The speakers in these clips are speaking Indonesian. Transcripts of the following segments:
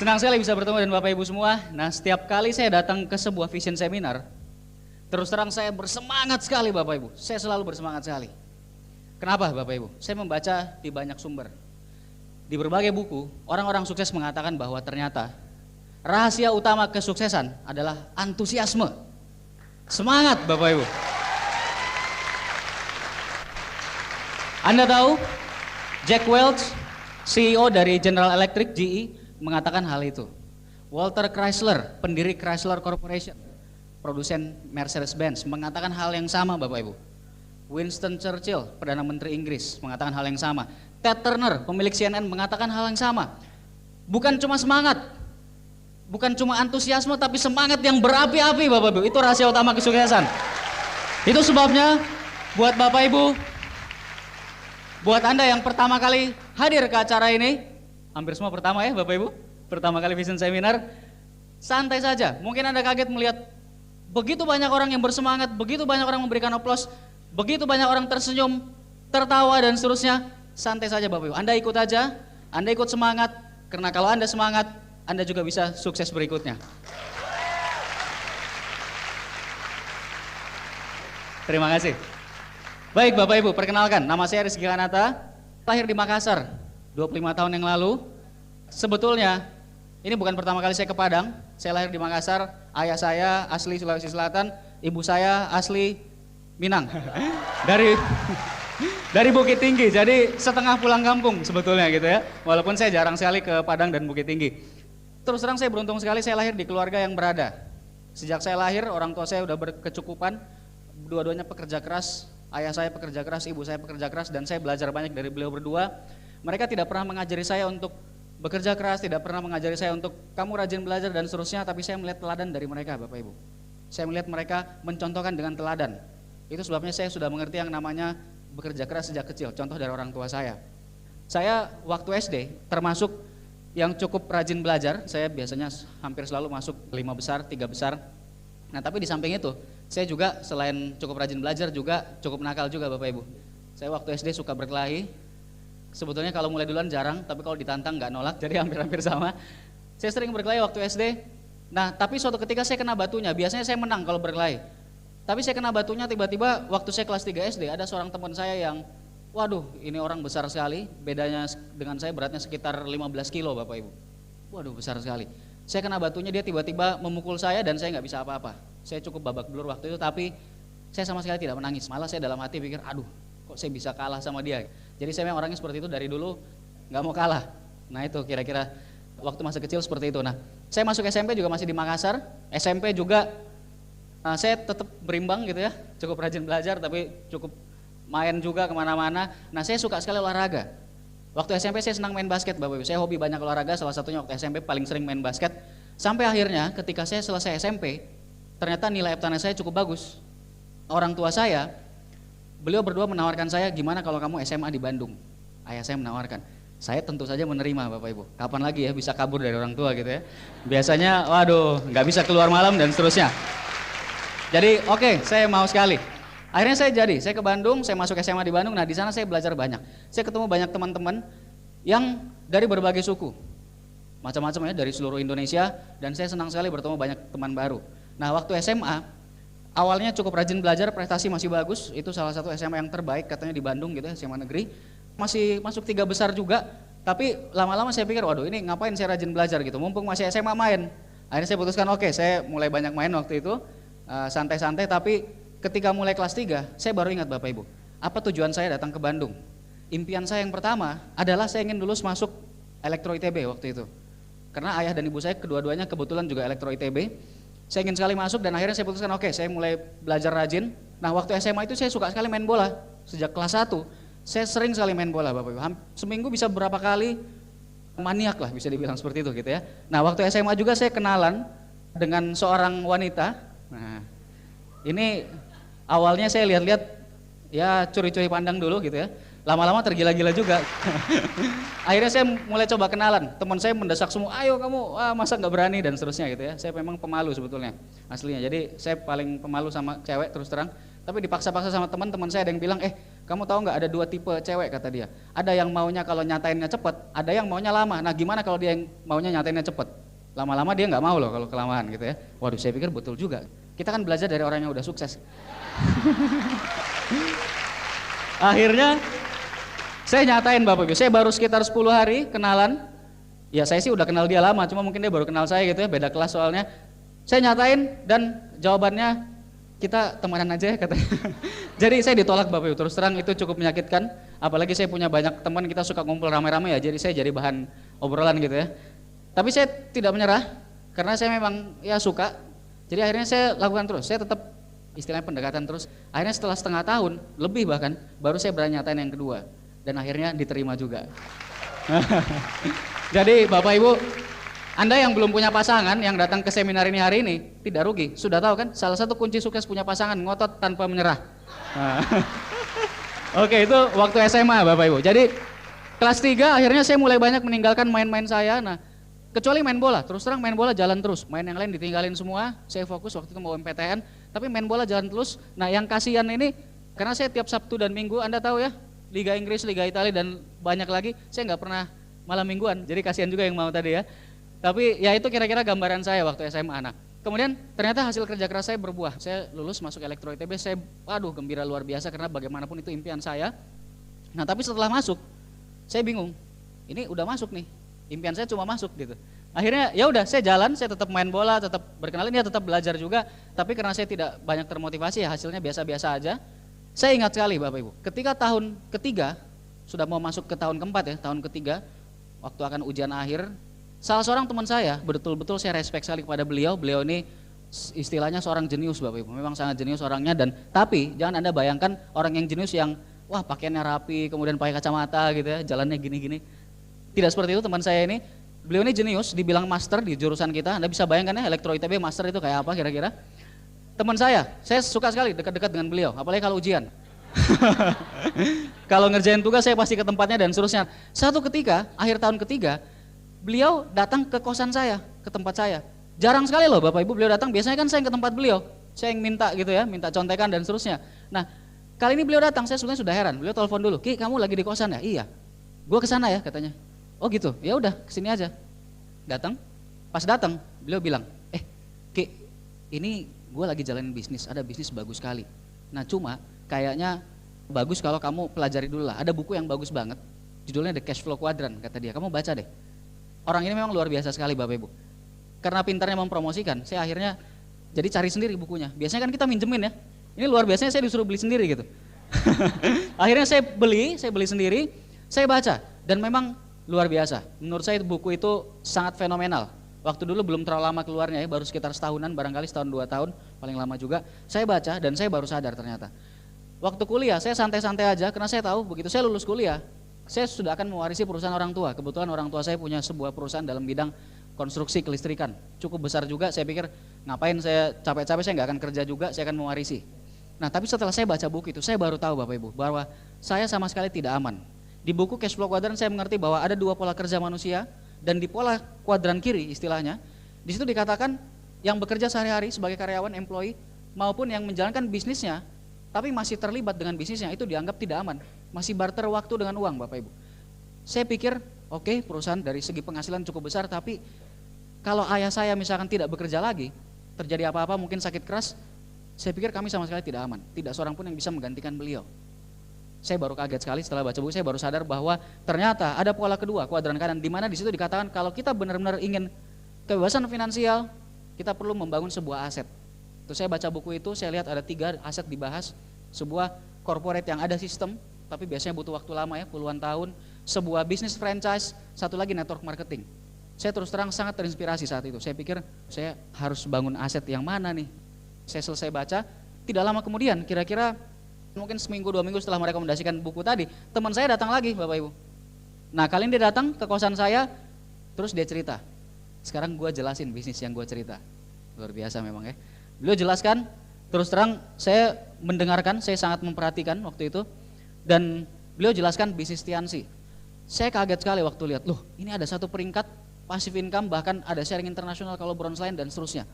Senang sekali bisa bertemu dengan Bapak Ibu semua. Nah, setiap kali saya datang ke sebuah vision seminar, terus terang saya bersemangat sekali Bapak Ibu. Saya selalu bersemangat sekali. Kenapa Bapak Ibu? Saya membaca di banyak sumber. Di berbagai buku, orang-orang sukses mengatakan bahwa ternyata rahasia utama kesuksesan adalah antusiasme. Semangat Bapak Ibu. Anda tahu, Jack Welch, CEO dari General Electric GE, mengatakan hal itu. Walter Chrysler, pendiri Chrysler Corporation, produsen Mercedes-Benz, mengatakan hal yang sama Bapak Ibu. Winston Churchill, Perdana Menteri Inggris, mengatakan hal yang sama. Ted Turner, pemilik CNN, mengatakan hal yang sama. Bukan cuma semangat, bukan cuma antusiasme, tapi semangat yang berapi-api Bapak Ibu. Itu rahasia utama kesuksesan. Itu sebabnya buat Bapak Ibu, buat Anda yang pertama kali hadir ke acara ini, hampir semua pertama ya Bapak Ibu, pertama kali Vision Seminar, santai saja. Mungkin Anda kaget melihat begitu banyak orang yang bersemangat, begitu banyak orang memberikan aplaus, begitu banyak orang tersenyum, tertawa dan seterusnya. Santai saja Bapak Ibu, Anda ikut aja, Anda ikut semangat, karena kalau Anda semangat, Anda juga bisa sukses berikutnya. Terima kasih. Baik Bapak Ibu, perkenalkan, nama saya Rizky Kanata, lahir di Makassar 25 tahun yang lalu. Sebetulnya ini bukan pertama kali saya ke Padang. Saya lahir di Makassar, ayah saya asli Sulawesi Selatan, ibu saya asli Minang. Dari Bukit Tinggi, jadi setengah pulang kampung sebetulnya gitu ya. Walaupun saya jarang sekali ke Padang dan Bukit Tinggi. Terus terang saya beruntung sekali saya lahir di keluarga yang berada. Sejak saya lahir orang tua saya udah berkecukupan, dua-duanya pekerja keras. Ayah saya pekerja keras, ibu saya pekerja keras, dan saya belajar banyak dari beliau berdua. Mereka tidak pernah mengajari saya untuk bekerja keras, tidak pernah mengajari saya untuk kamu rajin belajar dan seterusnya, tapi saya melihat teladan dari mereka Bapak Ibu. Saya melihat mereka mencontohkan dengan teladan. Itu sebabnya saya sudah mengerti yang namanya bekerja keras sejak kecil, contoh dari orang tua saya. Saya waktu SD termasuk yang cukup rajin belajar, saya biasanya hampir selalu masuk 5 besar, 3 besar. Nah tapi di samping itu, saya juga selain cukup rajin belajar juga cukup nakal juga Bapak Ibu. Saya waktu SD suka berkelahi. Sebetulnya kalau mulai duluan jarang, tapi kalau ditantang nggak nolak, jadi hampir-hampir sama. Saya sering berkelahi waktu SD. Nah, tapi suatu ketika saya kena batunya. Biasanya saya menang kalau berkelahi. Tapi saya kena batunya tiba-tiba waktu saya kelas 3 SD, ada seorang teman saya yang, waduh, ini orang besar sekali. Bedanya dengan saya beratnya sekitar 15 kilo Bapak Ibu. Waduh, besar sekali. Saya kena batunya, dia tiba-tiba memukul saya dan saya nggak bisa apa-apa. Saya cukup babak belur waktu itu, tapi saya sama sekali tidak menangis. Malah saya dalam hati pikir, aduh, kok saya bisa kalah sama dia. Jadi saya memang orangnya seperti itu dari dulu, nggak mau kalah. Nah itu kira-kira waktu masa kecil seperti itu. Nah saya masuk SMP juga masih di Makassar. SMP juga saya tetap berimbang gitu ya, cukup rajin belajar tapi cukup main juga kemana-mana. Nah saya suka sekali olahraga. Waktu SMP saya senang main basket Bapak Ibu. Saya hobi banyak olahraga, salah satunya waktu SMP paling sering main basket. Sampai akhirnya ketika saya selesai SMP, ternyata nilai EBTANA saya cukup bagus. Orang tua saya, beliau berdua menawarkan saya, gimana kalau kamu SMA di Bandung? Ayah saya menawarkan. Saya tentu saja menerima Bapak Ibu. Kapan lagi ya bisa kabur dari orang tua gitu ya. Biasanya waduh nggak bisa keluar malam dan seterusnya. Jadi oke, saya mau sekali. Akhirnya saya ke Bandung, saya masuk SMA di Bandung. Nah di sana saya belajar banyak. Saya ketemu banyak teman-teman yang dari berbagai suku. Macam-macam ya dari seluruh Indonesia, dan saya senang sekali bertemu banyak teman baru. Nah waktu SMA, awalnya cukup rajin belajar, prestasi masih bagus, itu salah satu SMA yang terbaik katanya di Bandung gitu ya, SMA negeri. Masih masuk 3 besar juga, tapi lama-lama saya pikir, waduh ini ngapain saya rajin belajar gitu, mumpung masih SMA main. Akhirnya saya putuskan, oke, saya mulai banyak main waktu itu, santai-santai, tapi ketika mulai kelas 3, saya baru ingat Bapak Ibu, apa tujuan saya datang ke Bandung. Impian saya yang pertama adalah saya ingin lulus masuk Elektro ITB waktu itu. Karena ayah dan ibu saya kedua-duanya kebetulan juga Elektro ITB. Saya ingin sekali masuk dan akhirnya saya putuskan oke, saya mulai belajar rajin. Nah waktu SMA itu saya suka sekali main bola. Sejak kelas 1 saya sering sekali main bola Bapak Ibu. Seminggu bisa berapa kali, maniak lah bisa dibilang seperti itu gitu ya. Nah waktu SMA juga saya kenalan dengan seorang wanita. Nah ini awalnya saya lihat-lihat ya curi-curi pandang dulu gitu ya. Lama-lama tergila-gila juga. Akhirnya saya mulai coba kenalan. Teman saya mendesak semua, ayo kamu, masa nggak berani dan seterusnya gitu ya. Saya memang pemalu sebetulnya aslinya. Jadi saya paling pemalu sama cewek terus terang. Tapi dipaksa-paksa sama teman-teman saya ada yang bilang, Kamu tahu nggak ada 2 tipe cewek kata dia. Ada yang maunya kalau nyatainnya cepet, ada yang maunya lama. Nah gimana kalau dia yang maunya nyatainnya cepet? Lama-lama dia nggak mau loh kalau kelamaan gitu ya. Waduh saya pikir betul juga. Kita kan belajar dari orang yang udah sukses. Akhirnya saya nyatain Bapak Ibu, saya baru sekitar 10 hari kenalan. Ya saya sih udah kenal dia lama, cuma mungkin dia baru kenal saya gitu ya, beda kelas soalnya. Saya nyatain dan jawabannya kita temenan aja ya katanya. Jadi saya ditolak Bapak Ibu, terus terang itu cukup menyakitkan. Apalagi saya punya banyak teman, kita suka ngumpul rame-rame ya, jadi saya jadi bahan obrolan gitu ya. Tapi saya tidak menyerah, karena saya memang ya suka. Jadi akhirnya saya lakukan terus, saya tetap istilahnya pendekatan terus. Akhirnya setelah setengah tahun, lebih bahkan, baru saya berani nyatain yang kedua. Dan akhirnya diterima juga. Jadi Bapak Ibu, Anda yang belum punya pasangan, yang datang ke seminar ini hari ini, tidak rugi. Sudah tahu kan, salah satu kunci sukses punya pasangan, ngotot tanpa menyerah. Oke, itu waktu SMA Bapak Ibu. Jadi kelas 3 akhirnya saya mulai banyak meninggalkan main-main saya. Nah, kecuali main bola, terus terang main bola jalan terus. Main yang lain ditinggalin semua, saya fokus waktu itu mau MPTN, tapi main bola jalan terus. Nah yang kasihan ini, karena saya tiap Sabtu dan Minggu, Anda tahu ya, Liga Inggris, Liga Italia dan banyak lagi, saya nggak pernah malam mingguan, jadi kasihan juga yang mau tadi ya. Tapi ya itu kira-kira gambaran saya waktu SMA. Nah, kemudian ternyata hasil kerja keras saya berbuah. Saya lulus masuk Elektro ITB, saya waduh gembira luar biasa karena bagaimanapun itu impian saya. Nah tapi setelah masuk, saya bingung, ini udah masuk nih, impian saya cuma masuk gitu. Akhirnya ya udah saya jalan, saya tetap main bola, tetap berkenalan, ya tetap belajar juga. Tapi karena saya tidak banyak termotivasi ya hasilnya biasa-biasa aja. Saya ingat sekali Bapak Ibu, ketika tahun ketiga, sudah mau masuk ke tahun keempat ya, tahun ketiga, waktu akan ujian akhir, salah seorang teman saya, betul-betul saya respect sekali kepada beliau. Beliau ini istilahnya seorang jenius Bapak Ibu, memang sangat jenius orangnya. Dan tapi jangan Anda bayangkan orang yang jenius yang wah pakaiannya rapi, kemudian pakai kacamata gitu ya, jalannya gini-gini. Tidak seperti itu teman saya ini. Beliau ini jenius, dibilang master di jurusan kita. Anda bisa bayangkan ya, Elektro ITB master itu kayak apa kira-kira. Teman saya suka sekali dekat-dekat dengan beliau, apalagi kalau ujian. Kalau ngerjain tugas saya pasti ke tempatnya dan seterusnya. Satu ketika, akhir tahun ketiga, beliau datang ke kosan saya, ke tempat saya. Jarang sekali loh Bapak Ibu beliau datang, biasanya kan saya yang ke tempat beliau. Saya yang minta gitu ya, minta contekan dan seterusnya. Nah, kali ini beliau datang, saya sebenarnya sudah heran. Beliau telepon dulu, "Ki, kamu lagi di kosan ya?" "Iya." "Gua ke sana ya," katanya. "Oh gitu, ya udah kesini aja." Datang, pas datang beliau bilang, "Ki, ini gue lagi jalanin bisnis, ada bisnis bagus sekali. Nah cuma kayaknya bagus kalau kamu pelajari dulu lah, ada buku yang bagus banget, judulnya The Cash Flow Quadrant," kata dia, "kamu baca deh." Orang ini memang luar biasa sekali Bapak Ibu. Karena pintarnya mempromosikan, saya akhirnya jadi cari sendiri bukunya. Biasanya kan kita minjemin ya, ini luar biasanya saya disuruh beli sendiri gitu. Akhirnya saya beli sendiri, saya baca, dan memang luar biasa. Menurut saya buku itu sangat fenomenal. Waktu dulu belum terlalu lama keluarnya ya, baru sekitar setahunan, barangkali setahun 2 tahun, paling lama juga. Saya baca dan saya baru sadar ternyata. Waktu kuliah saya santai-santai aja karena saya tahu begitu saya lulus kuliah, saya sudah akan mewarisi perusahaan orang tua. Kebetulan orang tua saya punya sebuah perusahaan dalam bidang konstruksi kelistrikan. Cukup besar juga, saya pikir ngapain saya capek-capek, saya nggak akan kerja juga, saya akan mewarisi. Nah tapi setelah saya baca buku itu, saya baru tahu Bapak Ibu, bahwa saya sama sekali tidak aman. Di buku Cash Flow Quadrant saya mengerti bahwa ada 2 pola kerja manusia, dan di pola kuadran kiri istilahnya, di situ dikatakan yang bekerja sehari-hari sebagai karyawan, employee, maupun yang menjalankan bisnisnya, tapi masih terlibat dengan bisnisnya, itu dianggap tidak aman. Masih barter waktu dengan uang Bapak Ibu. Saya pikir, oke, perusahaan dari segi penghasilan cukup besar, tapi kalau ayah saya misalkan tidak bekerja lagi, terjadi apa-apa mungkin sakit keras, saya pikir kami sama sekali tidak aman. Tidak seorang pun yang bisa menggantikan beliau. Saya baru kaget sekali setelah baca buku, saya baru sadar bahwa ternyata ada pola kedua, kuadran kanan, di mana di situ dikatakan kalau kita benar-benar ingin kebebasan finansial, kita perlu membangun sebuah aset. Terus saya baca buku itu, saya lihat ada 3 aset dibahas, sebuah corporate yang ada sistem, tapi biasanya butuh waktu lama ya, puluhan tahun, sebuah bisnis franchise, satu lagi network marketing. Saya terus terang sangat terinspirasi saat itu, saya pikir saya harus bangun aset yang mana nih. Saya selesai baca, tidak lama kemudian, kira-kira mungkin seminggu 2 minggu setelah merekomendasikan buku tadi, teman saya datang lagi Bapak Ibu. Nah kali ini dia datang ke kosan saya, terus dia cerita, sekarang gue jelasin bisnis yang gue cerita. Luar biasa memang ya. Beliau jelaskan, terus terang saya mendengarkan, saya sangat memperhatikan waktu itu. Dan beliau jelaskan bisnis Tiansi. Saya kaget sekali waktu lihat, loh ini ada 1 peringkat passive income, bahkan ada sharing internasional kalau bronze line dan seterusnya.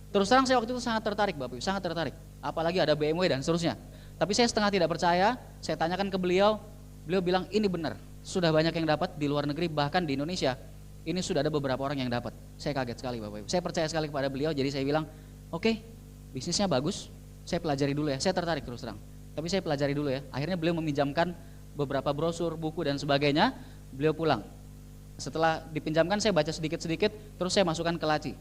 Terus terang saya waktu itu sangat tertarik Bapak Ibu, sangat tertarik. Apalagi ada BMW dan seterusnya. Tapi saya setengah tidak percaya, saya tanyakan ke beliau bilang ini benar, sudah banyak yang dapat di luar negeri, bahkan di Indonesia, ini sudah ada beberapa orang yang dapat. Saya kaget sekali Bapak Ibu, saya percaya sekali kepada beliau, jadi saya bilang, oke, bisnisnya bagus, saya pelajari dulu ya, saya tertarik terus terang. Tapi saya pelajari dulu ya, akhirnya beliau meminjamkan beberapa brosur, buku dan sebagainya, beliau pulang. Setelah dipinjamkan saya baca sedikit-sedikit, terus saya masukkan ke laci.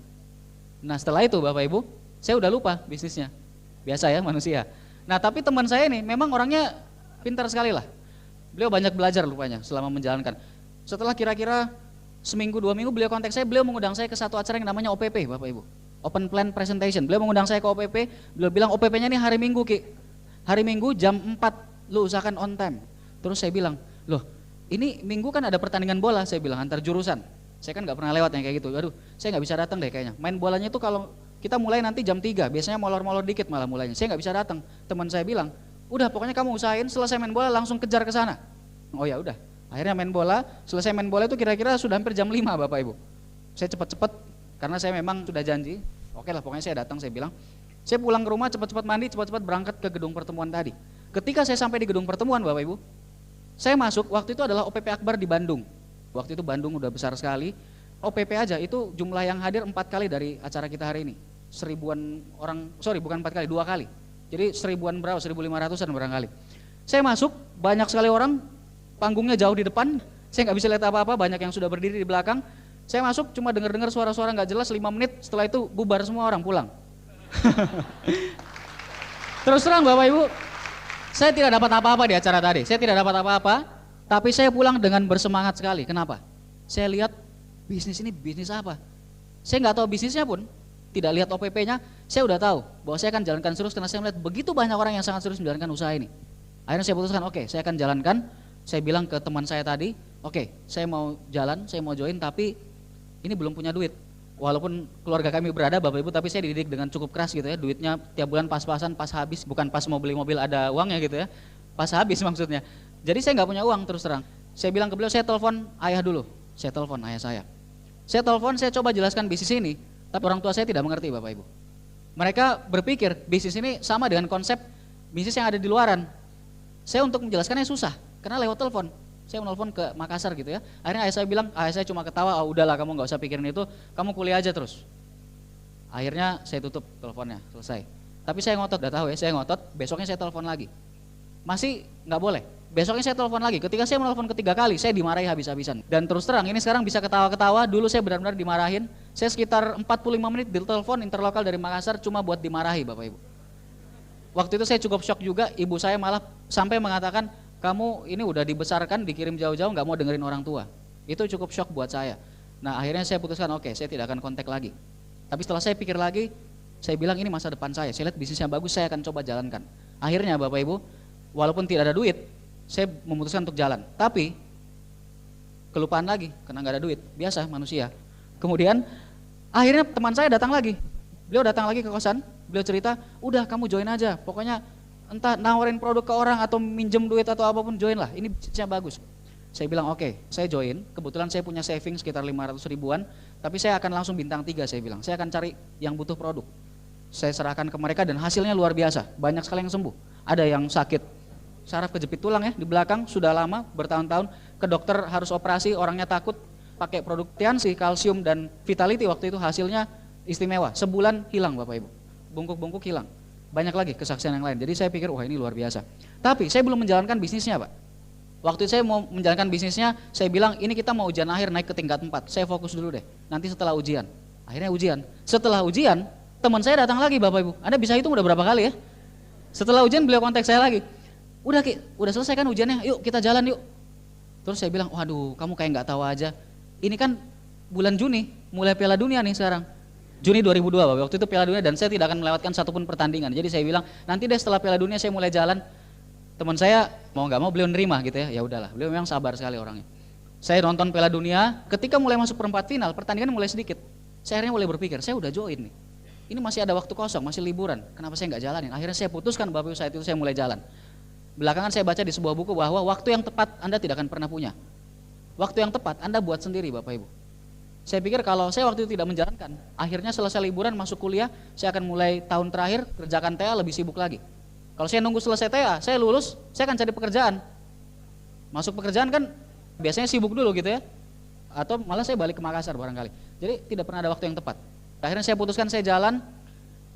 Nah setelah itu Bapak Ibu, saya udah lupa bisnisnya. Biasa ya manusia. Nah tapi teman saya ini memang orangnya pintar sekali lah. Beliau banyak belajar rupanya selama menjalankan. Setelah kira-kira seminggu 2 minggu beliau kontak saya, beliau mengundang saya ke satu acara yang namanya OPP Bapak Ibu. Open Plan Presentation. Beliau mengundang saya ke OPP, beliau bilang OPP-nya ini hari Minggu Ki. Hari Minggu jam 4, lu usahakan on time. Terus saya bilang, loh ini Minggu kan ada pertandingan bola, saya bilang antar jurusan. Saya kan gak pernah lewat yang kayak gitu, aduh saya gak bisa datang deh kayaknya. Main bolanya itu kalau kita mulai nanti jam 3, biasanya molor-molor dikit malah mulainya. Saya gak bisa datang. Teman saya bilang, udah pokoknya kamu usahain selesai main bola langsung kejar ke sana. Oh ya udah, akhirnya main bola, selesai main bola itu kira-kira sudah hampir jam 5 Bapak Ibu. Saya cepet-cepet, karena saya memang sudah janji, oke lah pokoknya saya datang, saya bilang. Saya pulang ke rumah, cepet-cepet mandi, cepet-cepet berangkat ke gedung pertemuan tadi. Ketika saya sampai di gedung pertemuan Bapak Ibu, saya masuk, waktu itu adalah OPP Akbar di Bandung. Waktu itu Bandung udah besar sekali. OPP aja itu jumlah yang hadir 4 kali dari acara kita hari ini. 1000-an orang, sorry bukan 4 kali, 2 kali. Jadi 1000-an berapa, 1500-an barangkali. Saya masuk, banyak sekali orang, panggungnya jauh di depan. Saya nggak bisa lihat apa-apa, banyak yang sudah berdiri di belakang. Saya masuk cuma dengar-dengar suara-suara nggak jelas 5 menit, setelah itu bubar semua orang pulang. Terus terang Bapak Ibu, saya tidak dapat apa-apa di acara tadi, saya tidak dapat apa-apa, tapi saya pulang dengan bersemangat sekali. Kenapa? Saya lihat bisnis ini bisnis apa? Saya nggak tahu bisnisnya pun, tidak lihat OPP-nya, saya udah tahu bahwa saya akan jalankan terus karena saya melihat begitu banyak orang yang sangat serius menjalankan usaha ini. Akhirnya saya putuskan, oke, saya akan jalankan. Saya bilang ke teman saya tadi, oke, saya mau jalan, saya mau join, tapi ini belum punya duit. Walaupun keluarga kami berada Bapak Ibu, tapi saya dididik dengan cukup keras gitu ya, duitnya tiap bulan pas-pasan, pas habis, bukan pas mau beli mobil ada uangnya gitu ya, pas habis maksudnya. Jadi saya nggak punya uang terus terang. Saya bilang ke beliau, saya telepon ayah dulu, saya telepon ayah saya. Saya telepon, saya coba jelaskan bisnis ini, tapi orang tua saya tidak mengerti Bapak Ibu. Mereka berpikir bisnis ini sama dengan konsep bisnis yang ada di luaran. Saya untuk menjelaskannya susah, karena lewat telepon. Saya menelpon ke Makassar gitu ya. Akhirnya ayah saya bilang, ayah saya cuma ketawa, oh udahlah kamu nggak usah pikirin itu, kamu kuliah aja terus. Akhirnya saya tutup teleponnya, selesai. Tapi saya ngotot, udah tahu ya, saya ngotot, besoknya saya telepon lagi. Masih nggak boleh, besoknya saya telepon lagi. Ketika saya menelpon ketiga kali, saya dimarahi habis-habisan. Dan terus terang, ini sekarang bisa ketawa-ketawa, dulu saya benar-benar dimarahin. Saya sekitar 45 menit ditelepon interlokal dari Makassar cuma buat dimarahi Bapak Ibu. Waktu itu saya cukup shock juga, ibu saya malah sampai mengatakan, kamu ini udah dibesarkan, dikirim jauh-jauh, nggak mau dengerin orang tua. Itu cukup shock buat saya. Nah akhirnya saya putuskan, oke, saya tidak akan kontak lagi. Tapi setelah saya pikir lagi, saya bilang ini masa depan saya lihat bisnisnya bagus, saya akan coba jalankan. Akhirnya Bapak Ibu, walaupun tidak ada duit, saya memutuskan untuk jalan. Tapi kelupaan lagi, karena nggak ada duit, biasa manusia. Kemudian akhirnya teman saya datang lagi, beliau datang lagi ke kosan, beliau cerita, udah kamu join aja, pokoknya entah nawarin produk ke orang atau minjem duit atau apapun, join lah, ini bisnisnya bagus. Saya bilang oke, saya join, kebetulan saya punya saving sekitar 500 ribuan, tapi saya akan langsung bintang 3 saya bilang, saya akan cari yang butuh produk. Saya serahkan ke mereka dan hasilnya luar biasa, banyak sekali yang sembuh. Ada yang sakit saraf kejepit tulang ya di belakang, sudah lama, bertahun-tahun, ke dokter harus operasi, orangnya takut, pakai produk Tiansi, kalsium dan Vitality, waktu itu hasilnya istimewa, sebulan hilang Bapak Ibu, bungkuk-bungkuk hilang. Banyak lagi kesaksian yang lain. Jadi saya pikir wah ini luar biasa. Tapi saya belum menjalankan bisnisnya Pak. Waktu saya mau menjalankan bisnisnya, saya bilang ini kita mau ujian akhir naik ke tingkat 4. Saya fokus dulu deh. Nanti setelah ujian. Akhirnya ujian. Setelah ujian, teman saya datang lagi Bapak Ibu. Anda bisa hitung udah berapa kali ya? Setelah ujian beliau kontak saya lagi. Udah Ki, udah selesai kan ujiannya? Yuk kita jalan yuk. Terus saya bilang, waduh kamu kayak nggak tahu aja. Ini kan bulan Juni, mulai Piala Dunia nih sekarang. Juni 2002 waktu itu Piala Dunia dan saya tidak akan melewatkan satupun pertandingan. Jadi saya bilang nanti deh setelah Piala Dunia saya mulai jalan. Teman saya mau nggak mau beliau nerima gitu ya. Ya udahlah, beliau memang sabar sekali orangnya. Saya nonton Piala Dunia, ketika mulai masuk perempat final, pertandingan mulai sedikit. Saya akhirnya mulai berpikir, saya udah join nih. Ini masih ada waktu kosong, masih liburan. Kenapa saya nggak jalanin? Akhirnya saya putuskan Bapak Ibu saat itu saya mulai jalan. Belakangan saya baca di sebuah buku bahwa waktu yang tepat Anda tidak akan pernah punya. Waktu yang tepat Anda buat sendiri Bapak Ibu. Saya pikir kalau saya waktu itu tidak menjalankan, akhirnya selesai liburan masuk kuliah, saya akan mulai tahun terakhir kerjakan TA lebih sibuk lagi. Kalau saya nunggu selesai TA, saya lulus, saya akan cari pekerjaan. Masuk pekerjaan kan biasanya sibuk dulu gitu ya. Atau malah saya balik ke Makassar barangkali. Jadi tidak pernah ada waktu yang tepat. Akhirnya saya putuskan saya jalan.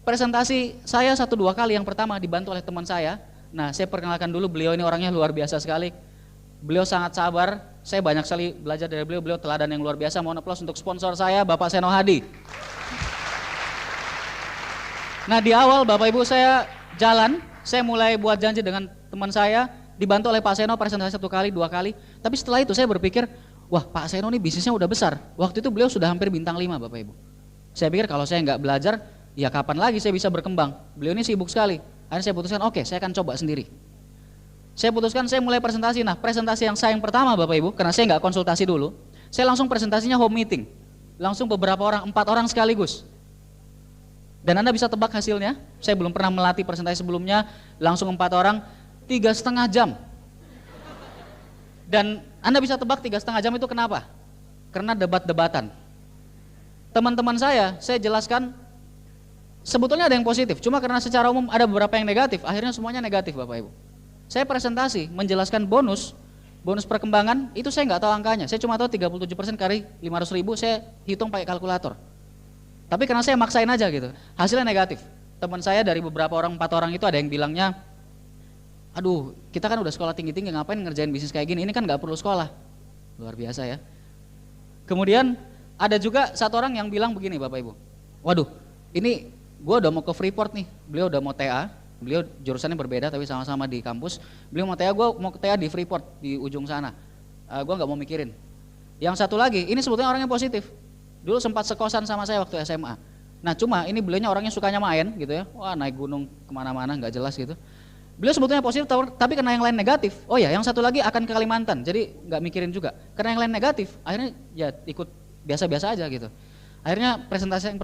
Presentasi saya 1-2 kali, yang pertama dibantu oleh teman saya. Nah, saya perkenalkan dulu, beliau ini orangnya luar biasa sekali. Beliau sangat sabar, saya banyak sekali belajar dari beliau, beliau teladan yang luar biasa. Mohon aplaus untuk sponsor saya, Bapak Seno Hadi. Nah, di awal Bapak Ibu saya jalan, saya mulai buat janji dengan teman saya, dibantu oleh Pak Seno presentasi 1 kali, 2 kali. Tapi setelah itu saya berpikir, wah Pak Seno ini bisnisnya udah besar. Waktu itu beliau sudah hampir bintang 5 Bapak Ibu. Saya pikir kalau saya nggak belajar, ya kapan lagi saya bisa berkembang. Beliau ini sibuk sekali. Akhirnya saya putuskan, oke, saya akan coba sendiri. Saya putuskan, saya mulai presentasi. Nah, presentasi yang saya yang pertama Bapak Ibu, karena saya nggak konsultasi dulu, saya langsung presentasinya home meeting. Langsung beberapa orang, 4 orang sekaligus. Dan Anda bisa tebak hasilnya, saya belum pernah melatih presentasi sebelumnya, langsung 4 orang, 3,5 jam. Dan Anda bisa tebak 3,5 jam itu kenapa? Karena debat-debatan. Teman-teman saya jelaskan, sebetulnya ada yang positif, cuma karena secara umum ada beberapa yang negatif, akhirnya semuanya negatif Bapak Ibu. Saya presentasi, menjelaskan bonus perkembangan, itu saya nggak tahu angkanya, saya cuma tahu 37% kali 500.000, saya hitung pakai kalkulator. Tapi karena saya maksain aja gitu, hasilnya negatif. Teman saya dari beberapa orang, 4 orang itu ada yang bilangnya, aduh kita kan udah sekolah tinggi-tinggi ngapain ngerjain bisnis kayak gini, ini kan nggak perlu sekolah. Luar biasa ya. Kemudian ada juga 1 orang yang bilang begini Bapak Ibu, waduh ini gue udah mau ke Freeport nih, beliau udah mau TA, beliau jurusannya berbeda tapi sama-sama di kampus, beliau mau TA, gue mau TA di Freeport di ujung sana, gue nggak mau mikirin. Yang satu lagi, ini sebetulnya orangnya positif, dulu sempat sekosan sama saya waktu SMA. Nah cuma ini beliaunya orangnya sukanya main gitu ya, wah naik gunung kemana-mana nggak jelas gitu. Beliau sebetulnya positif tapi karena yang lain negatif. Oh ya, yang satu lagi akan ke Kalimantan, jadi nggak mikirin juga. Karena yang lain negatif, akhirnya ya ikut biasa-biasa aja gitu. Akhirnya presentasi yang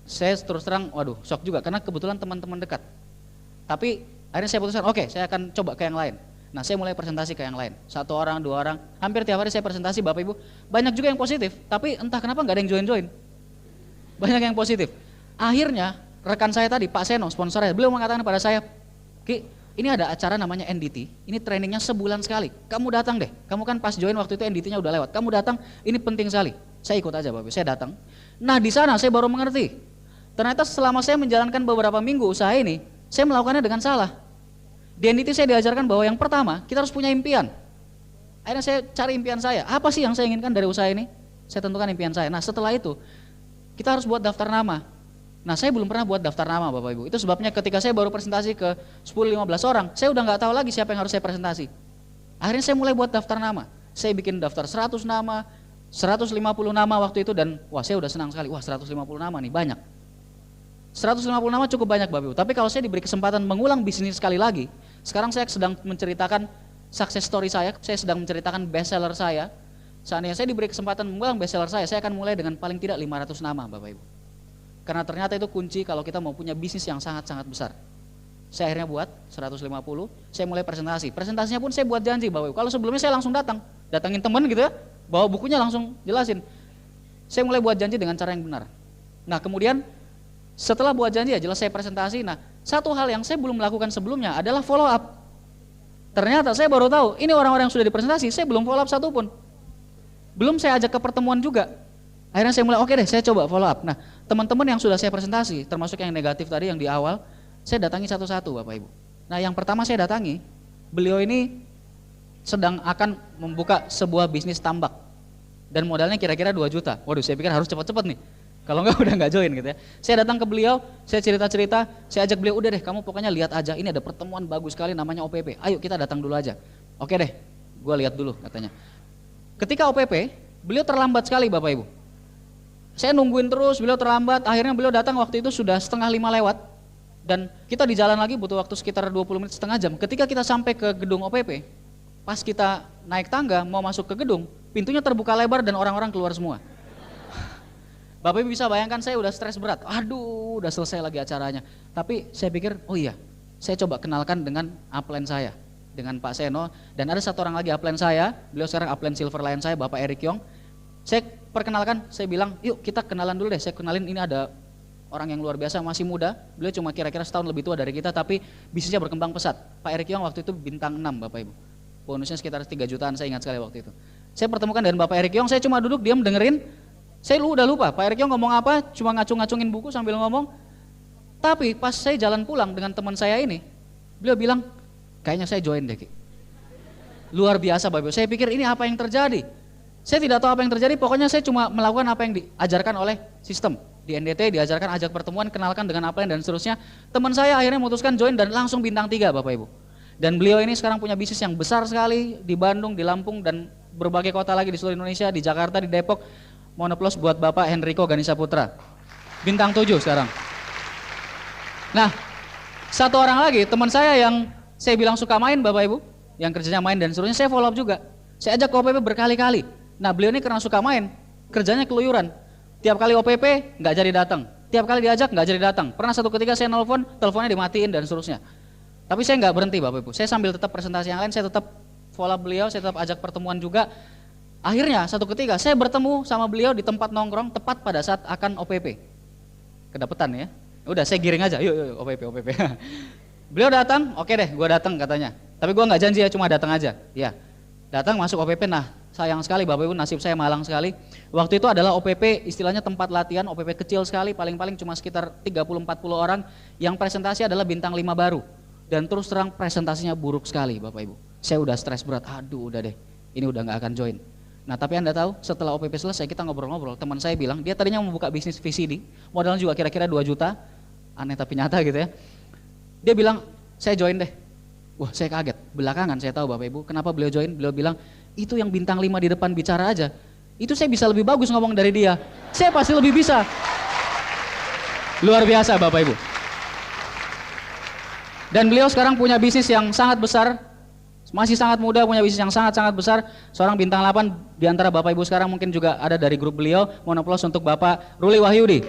saya terus terang, waduh shock juga karena kebetulan teman-teman dekat. Tapi akhirnya saya putuskan, oke, saya akan coba ke yang lain. Nah saya mulai presentasi ke yang lain, 1 orang, 2 orang, hampir tiap hari saya presentasi Bapak Ibu. Banyak juga yang positif, tapi entah kenapa nggak ada yang join-join. Banyak yang positif. Akhirnya rekan saya tadi, Pak Seno, sponsor saya, beliau mengatakan pada saya, Ki, ini ada acara namanya NDT, ini trainingnya sebulan sekali, kamu datang deh, kamu kan pas join waktu itu NDT-nya udah lewat, kamu datang, ini penting sekali. Saya ikut aja Bapak Ibu, saya datang. Nah di sana saya baru mengerti, ternyata selama saya menjalankan beberapa minggu usaha ini, saya melakukannya dengan salah. Di NDT saya diajarkan bahwa yang pertama, kita harus punya impian. Akhirnya saya cari impian saya, apa sih yang saya inginkan dari usaha ini? Saya tentukan impian saya. Nah setelah itu, kita harus buat daftar nama. Nah saya belum pernah buat daftar nama Bapak Ibu, itu sebabnya ketika saya baru presentasi ke 10-15 orang, saya udah nggak tahu lagi siapa yang harus saya presentasi. Akhirnya saya mulai buat daftar nama, saya bikin daftar 100 nama, 150 nama waktu itu dan wah saya udah senang sekali, wah 150 nama nih banyak. 150 nama cukup banyak Bapak Ibu, tapi kalau saya diberi kesempatan mengulang bisnis sekali lagi, sekarang saya sedang menceritakan success story saya sedang menceritakan best seller saya. Seandainya saya diberi kesempatan mengulang best seller saya akan mulai dengan paling tidak 500 nama Bapak Ibu. Karena ternyata itu kunci kalau kita mau punya bisnis yang sangat-sangat besar. Saya akhirnya buat 150, saya mulai presentasi. Presentasinya pun saya buat janji Bapak Ibu. Kalau sebelumnya saya langsung datangin teman gitu ya, bawa bukunya langsung jelasin. Saya mulai buat janji dengan cara yang benar. Nah kemudian setelah buat janji ya jelas saya presentasi. Nah satu hal yang saya belum melakukan sebelumnya adalah follow up. Ternyata saya baru tahu, ini orang-orang yang sudah dipresentasi, saya belum follow up satupun. Belum saya ajak ke pertemuan juga. Akhirnya saya mulai, oke deh saya coba follow up. Nah teman-teman yang sudah saya presentasi, termasuk yang negatif tadi yang di awal, saya datangi satu-satu Bapak Ibu. Nah yang pertama saya datangi, beliau ini sedang akan membuka sebuah bisnis tambak. Dan modalnya kira-kira 2 juta. Waduh saya pikir harus cepat-cepat nih. Kalau enggak udah enggak join gitu ya. Saya datang ke beliau, saya cerita-cerita, saya ajak beliau, udah deh kamu pokoknya lihat aja, ini ada pertemuan bagus sekali namanya OPP. Ayo kita datang dulu aja. Oke deh, gue lihat dulu katanya. Ketika OPP, beliau terlambat sekali Bapak Ibu. Saya nungguin terus, beliau terlambat, akhirnya beliau datang waktu itu sudah 4:30 lewat. Dan kita di jalan lagi butuh waktu sekitar 20 menit setengah jam. Ketika kita sampai ke gedung OPP, pas kita naik tangga mau masuk ke gedung, pintunya terbuka lebar dan orang-orang keluar semua. Bapak Ibu bisa bayangkan saya udah stres berat, aduh udah selesai lagi acaranya. Tapi saya pikir, oh iya, saya coba kenalkan dengan upline saya, dengan Pak Seno. Dan ada 1 orang lagi upline saya, beliau sekarang upline Silver Lion saya, Bapak Eric Yong. Saya perkenalkan, saya bilang, yuk kita kenalan dulu deh, saya kenalin ini ada orang yang luar biasa, masih muda. Beliau cuma kira-kira setahun lebih tua dari kita, tapi bisnisnya berkembang pesat. Pak Erick Yong waktu itu bintang 6 Bapak Ibu. Bonusnya sekitar 3 jutaan, saya ingat sekali waktu itu. Saya pertemukan dengan Bapak Erick Yong, saya cuma duduk diam dengerin. Saya udah lupa Pak Erick Yong ngomong apa, cuma ngacung-ngacungin buku sambil ngomong. Tapi pas saya jalan pulang dengan teman saya ini, beliau bilang, kayaknya saya join deh Ki. Luar biasa Bapak Ibu, saya pikir ini apa yang terjadi. Saya tidak tahu apa yang terjadi, pokoknya saya cuma melakukan apa yang diajarkan oleh sistem. Di NDT diajarkan ajak pertemuan, kenalkan dengan apa dan seterusnya. Teman saya akhirnya memutuskan join dan langsung bintang 3 Bapak Ibu. Dan beliau ini sekarang punya bisnis yang besar sekali di Bandung, di Lampung, dan berbagai kota lagi di seluruh Indonesia, di Jakarta, di Depok. Mohon aplaus buat Bapak Henrico Ganesha Putra. Bintang 7 sekarang. Nah, satu orang lagi, teman saya yang saya bilang suka main Bapak Ibu, yang kerjanya main dan seterusnya, saya follow up juga. Saya ajak ke OPP berkali-kali. Nah beliau ini karena suka main, kerjanya keluyuran. Tiap kali OPP nggak jadi datang, tiap kali diajak nggak jadi datang. Pernah satu ketika saya nelpon, teleponnya dimatiin dan seterusnya. Tapi saya nggak berhenti Bapak Ibu, saya sambil tetap presentasi yang lain, saya tetap follow up beliau, saya tetap ajak pertemuan juga. Akhirnya satu ketika saya bertemu sama beliau di tempat nongkrong tepat pada saat akan OPP. Kedapetan ya, udah saya giring aja, yuk OPP. Beliau datang, oke deh, gue datang katanya. Tapi gue nggak janji ya, cuma datang aja. Ya, datang masuk OPP. Nah, sayang sekali Bapak Ibu, nasib saya malang sekali. Waktu itu adalah OPP, istilahnya tempat latihan, OPP kecil sekali, paling-paling cuma sekitar 30-40 orang. Yang presentasi adalah bintang 5 baru. Dan terus terang presentasinya buruk sekali Bapak Ibu. Saya udah stres berat, aduh udah deh, ini udah nggak akan join. Nah tapi Anda tahu, setelah OPP selesai kita ngobrol-ngobrol, teman saya bilang, dia tadinya mau buka bisnis VCD, modalnya juga kira-kira 2 juta, aneh tapi nyata gitu ya. Dia bilang, saya join deh. Wah saya kaget, belakangan saya tahu Bapak Ibu, kenapa beliau join, beliau bilang, itu yang bintang 5 di depan bicara aja, itu saya bisa lebih bagus ngomong dari dia, saya pasti lebih bisa. Luar biasa Bapak Ibu. Dan beliau sekarang punya bisnis yang sangat besar, masih sangat muda, punya bisnis yang sangat-sangat besar, seorang bintang 8 di antara Bapak Ibu sekarang mungkin juga ada dari grup beliau. Mohon aplaus untuk Bapak Ruli Wahyudi.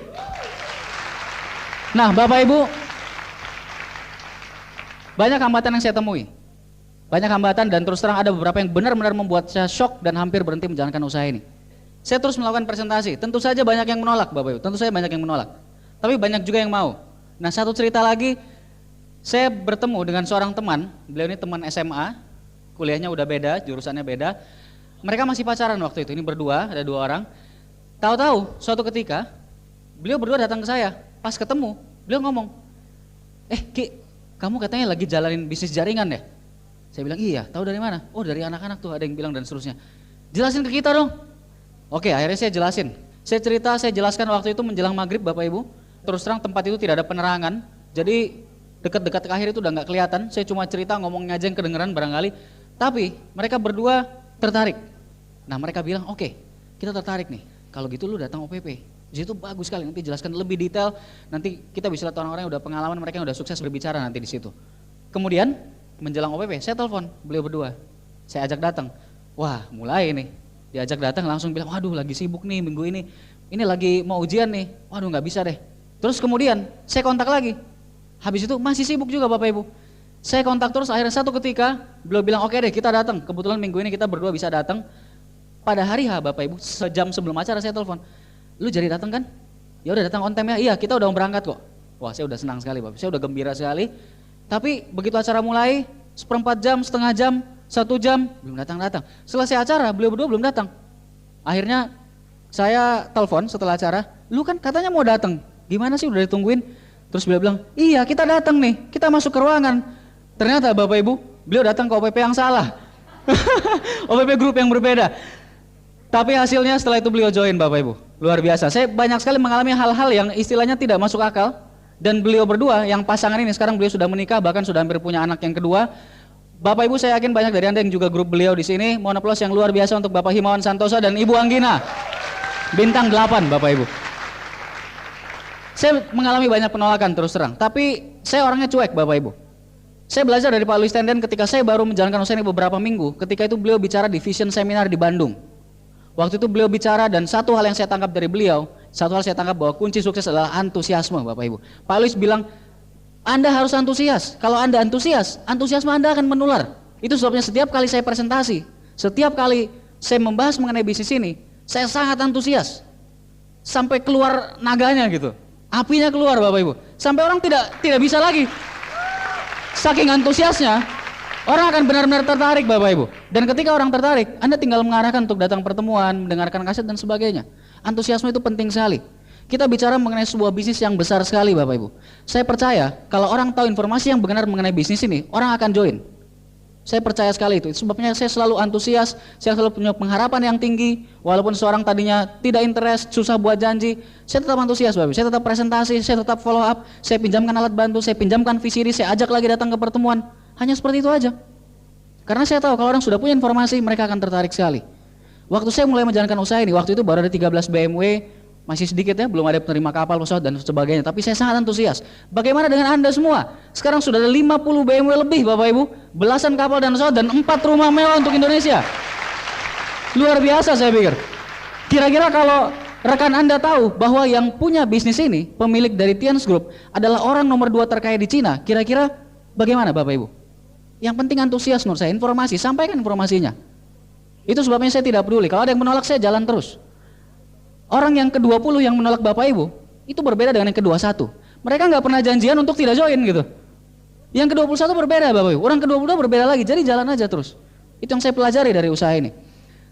Nah Bapak Ibu, banyak hambatan yang saya temui, banyak hambatan dan terus terang ada beberapa yang benar-benar membuat saya shock dan hampir berhenti menjalankan usaha ini. Saya terus melakukan presentasi, tentu saja banyak yang menolak Bapak Ibu, tentu saja banyak yang menolak, tapi banyak juga yang mau. Nah satu cerita lagi, saya bertemu dengan seorang teman, beliau ini teman SMA, kuliahnya udah beda, jurusannya beda. Mereka masih pacaran waktu itu, ini berdua, ada 2 orang. Tahu-tahu suatu ketika, beliau berdua datang ke saya, pas ketemu, beliau ngomong, Ki, kamu katanya lagi jalanin bisnis jaringan ya? Saya bilang iya, tahu dari mana? Oh dari anak-anak tuh ada yang bilang dan seterusnya. Jelasin ke kita dong. Oke, akhirnya saya jelasin. Saya cerita, saya jelaskan waktu itu menjelang maghrib Bapak Ibu. Terus terang tempat itu tidak ada penerangan, jadi dekat-dekat ke akhir itu udah nggak kelihatan. Saya cuma cerita, ngomongnya aja yang kedengeran barangkali. Tapi mereka berdua tertarik. Nah mereka bilang oke, kita tertarik nih. Kalau gitu lu datang OPP. Di situ bagus sekali, nanti jelaskan lebih detail. Nanti kita bisa lihat orang-orang yang udah pengalaman, mereka yang udah sukses berbicara nanti di situ. Kemudian menjelang OPP, saya telepon beliau berdua. Saya ajak datang. Wah mulai nih, diajak datang langsung bilang, waduh lagi sibuk nih minggu ini. Ini lagi mau ujian nih, waduh nggak bisa deh. Terus kemudian saya kontak lagi. Habis itu masih sibuk juga Bapak Ibu. Saya kontak terus, akhirnya satu ketika beliau bilang oke deh kita datang. Kebetulan minggu ini kita berdua bisa datang. Pada hari H Bapak Ibu, sejam sebelum acara saya telepon. Lu jadi datang kan? Ya udah datang on time ya. Iya kita udah mau berangkat kok. Wah saya udah senang sekali Bapak, saya udah gembira sekali. Tapi begitu acara mulai, 1/4 jam, setengah jam, 1 jam, belum datang-datang. Selesai acara, beliau berdua belum datang. Akhirnya saya telepon setelah acara, lu kan katanya mau datang, gimana sih udah ditungguin? Terus beliau bilang, iya kita datang nih, kita masuk ke ruangan. Ternyata Bapak Ibu, beliau datang ke OPP yang salah. OPP grup yang berbeda. Tapi hasilnya setelah itu beliau join Bapak Ibu. Luar biasa, saya banyak sekali mengalami hal-hal yang istilahnya tidak masuk akal. Dan beliau berdua, yang pasangan ini sekarang beliau sudah menikah, bahkan sudah hampir punya anak yang kedua. Bapak Ibu saya yakin banyak dari Anda yang juga grup beliau di sini. Mohon aplaus yang luar biasa untuk Bapak Himawan Santosa dan Ibu Anggina. Bintang 8 Bapak Ibu. Saya mengalami banyak penolakan terus terang, tapi saya orangnya cuek Bapak Ibu. Saya belajar dari Pak Louis Tenden ketika saya baru menjalankan usaha ini beberapa minggu. Ketika itu beliau bicara di Vision Seminar di Bandung. Waktu itu beliau bicara dan satu hal yang saya tangkap dari beliau, satu hal saya tangkap bahwa kunci sukses adalah antusiasme Bapak Ibu. Pak Louis bilang, Anda harus antusias. Kalau Anda antusias, antusiasme Anda akan menular. Itu sebabnya setiap kali saya presentasi, setiap kali saya membahas mengenai bisnis ini, saya sangat antusias. Sampai keluar naganya gitu. Apinya keluar Bapak Ibu. Sampai orang tidak bisa lagi. Saking antusiasnya, orang akan benar-benar tertarik Bapak Ibu. Dan ketika orang tertarik, Anda tinggal mengarahkan untuk datang pertemuan, mendengarkan kaset dan sebagainya. Antusiasme itu penting sekali. Kita bicara mengenai sebuah bisnis yang besar sekali Bapak Ibu. Saya percaya kalau orang tahu informasi yang benar mengenai bisnis ini, orang akan join. Saya percaya sekali itu. Sebabnya saya selalu antusias, saya selalu punya pengharapan yang tinggi. Walaupun seorang tadinya tidak interest, susah buat janji, saya tetap antusias Bapak. Saya tetap presentasi, saya tetap follow up, saya pinjamkan alat bantu, saya pinjamkan VCD, saya ajak lagi datang ke pertemuan. Hanya seperti itu aja. Karena saya tahu kalau orang sudah punya informasi, mereka akan tertarik sekali. Waktu saya mulai menjalankan usaha ini, waktu itu baru ada 13 BMW, masih sedikit ya, belum ada penerima kapal, pesawat dan sebagainya. Tapi saya sangat antusias. Bagaimana dengan Anda semua? Sekarang sudah ada 50 BMW lebih Bapak Ibu, belasan kapal dan pesawat dan 4 rumah mewah untuk Indonesia. Luar biasa saya pikir. Kira-kira kalau rekan Anda tahu bahwa yang punya bisnis ini, pemilik dari Tian's Group, adalah orang nomor 2 terkaya di Cina, kira-kira bagaimana Bapak Ibu? Yang penting antusias menurut saya, informasi, sampaikan informasinya. Itu sebabnya saya tidak peduli. Kalau ada yang menolak, saya jalan terus. Orang yang ke-20 yang menolak Bapak Ibu, itu berbeda dengan yang ke-21. Mereka nggak pernah janjian untuk tidak join gitu. Yang ke-21 berbeda Bapak Ibu, orang ke-22 berbeda lagi, jadi jalan aja terus. Itu yang saya pelajari dari usaha ini.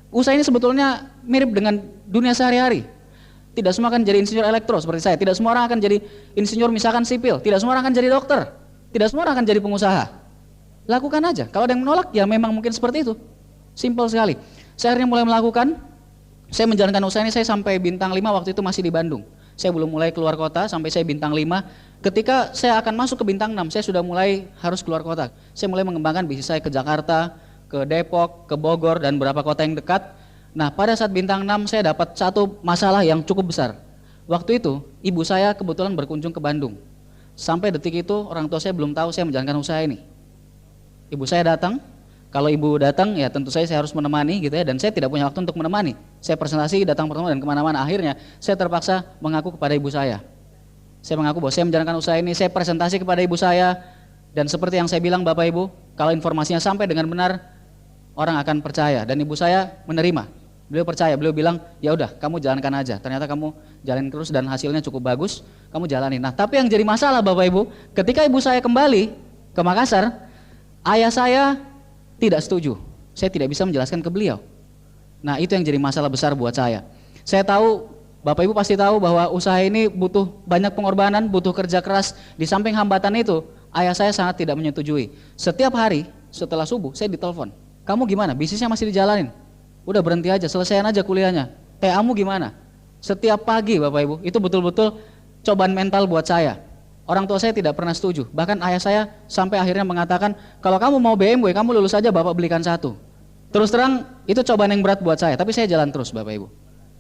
Usaha ini sebetulnya mirip dengan dunia sehari-hari. Tidak semua akan jadi insinyur elektro seperti saya, tidak semua orang akan jadi insinyur misalkan sipil, tidak semua orang akan jadi dokter, tidak semua orang akan jadi pengusaha. Lakukan aja, kalau ada yang menolak ya memang mungkin seperti itu. Simple sekali. Saya akhirnya mulai melakukan. Saya menjalankan usaha ini, saya sampai bintang 5 waktu itu masih di Bandung. Saya belum mulai keluar kota sampai saya bintang 5. Ketika saya akan masuk ke bintang 6, saya sudah mulai harus keluar kota. Saya mulai mengembangkan bisnis saya ke Jakarta, ke Depok, ke Bogor, dan beberapa kota yang dekat. Nah, pada saat bintang 6 saya dapat satu masalah yang cukup besar. Waktu itu, ibu saya kebetulan berkunjung ke Bandung. Sampai detik itu, orang tua saya belum tahu saya menjalankan usaha ini. Ibu saya datang. Kalau ibu datang ya tentu saya harus menemani gitu ya, dan saya tidak punya waktu untuk menemani. Saya presentasi, datang pertemuan dan kemana-mana. Akhirnya saya terpaksa mengaku kepada ibu saya. Saya mengaku bahwa saya menjalankan usaha ini, saya presentasi kepada ibu saya, dan seperti yang saya bilang Bapak Ibu, kalau informasinya sampai dengan benar, orang akan percaya, dan ibu saya menerima. Beliau percaya, beliau bilang, ya udah kamu jalankan aja. Ternyata kamu jalanin terus dan hasilnya cukup bagus, kamu jalani. Nah tapi yang jadi masalah Bapak Ibu, ketika ibu saya kembali ke Makassar, ayah saya tidak setuju. Saya tidak bisa menjelaskan ke beliau. Nah itu yang jadi masalah besar buat saya. Saya tahu, Bapak Ibu pasti tahu bahwa usaha ini butuh banyak pengorbanan, butuh kerja keras. Di samping hambatan itu, ayah saya sangat tidak menyetujui. Setiap hari setelah subuh saya ditelepon. Kamu gimana? Bisnisnya masih dijalanin? Udah berhenti aja, selesaiin aja kuliahnya. TA-mu gimana? Setiap pagi Bapak Ibu, itu betul-betul cobaan mental buat saya. Orang tua saya tidak pernah setuju. Bahkan ayah saya sampai akhirnya mengatakan, kalau kamu mau BMW, kamu lulus saja, Bapak belikan satu. Terus terang, itu cobaan yang berat buat saya. Tapi saya jalan terus Bapak Ibu.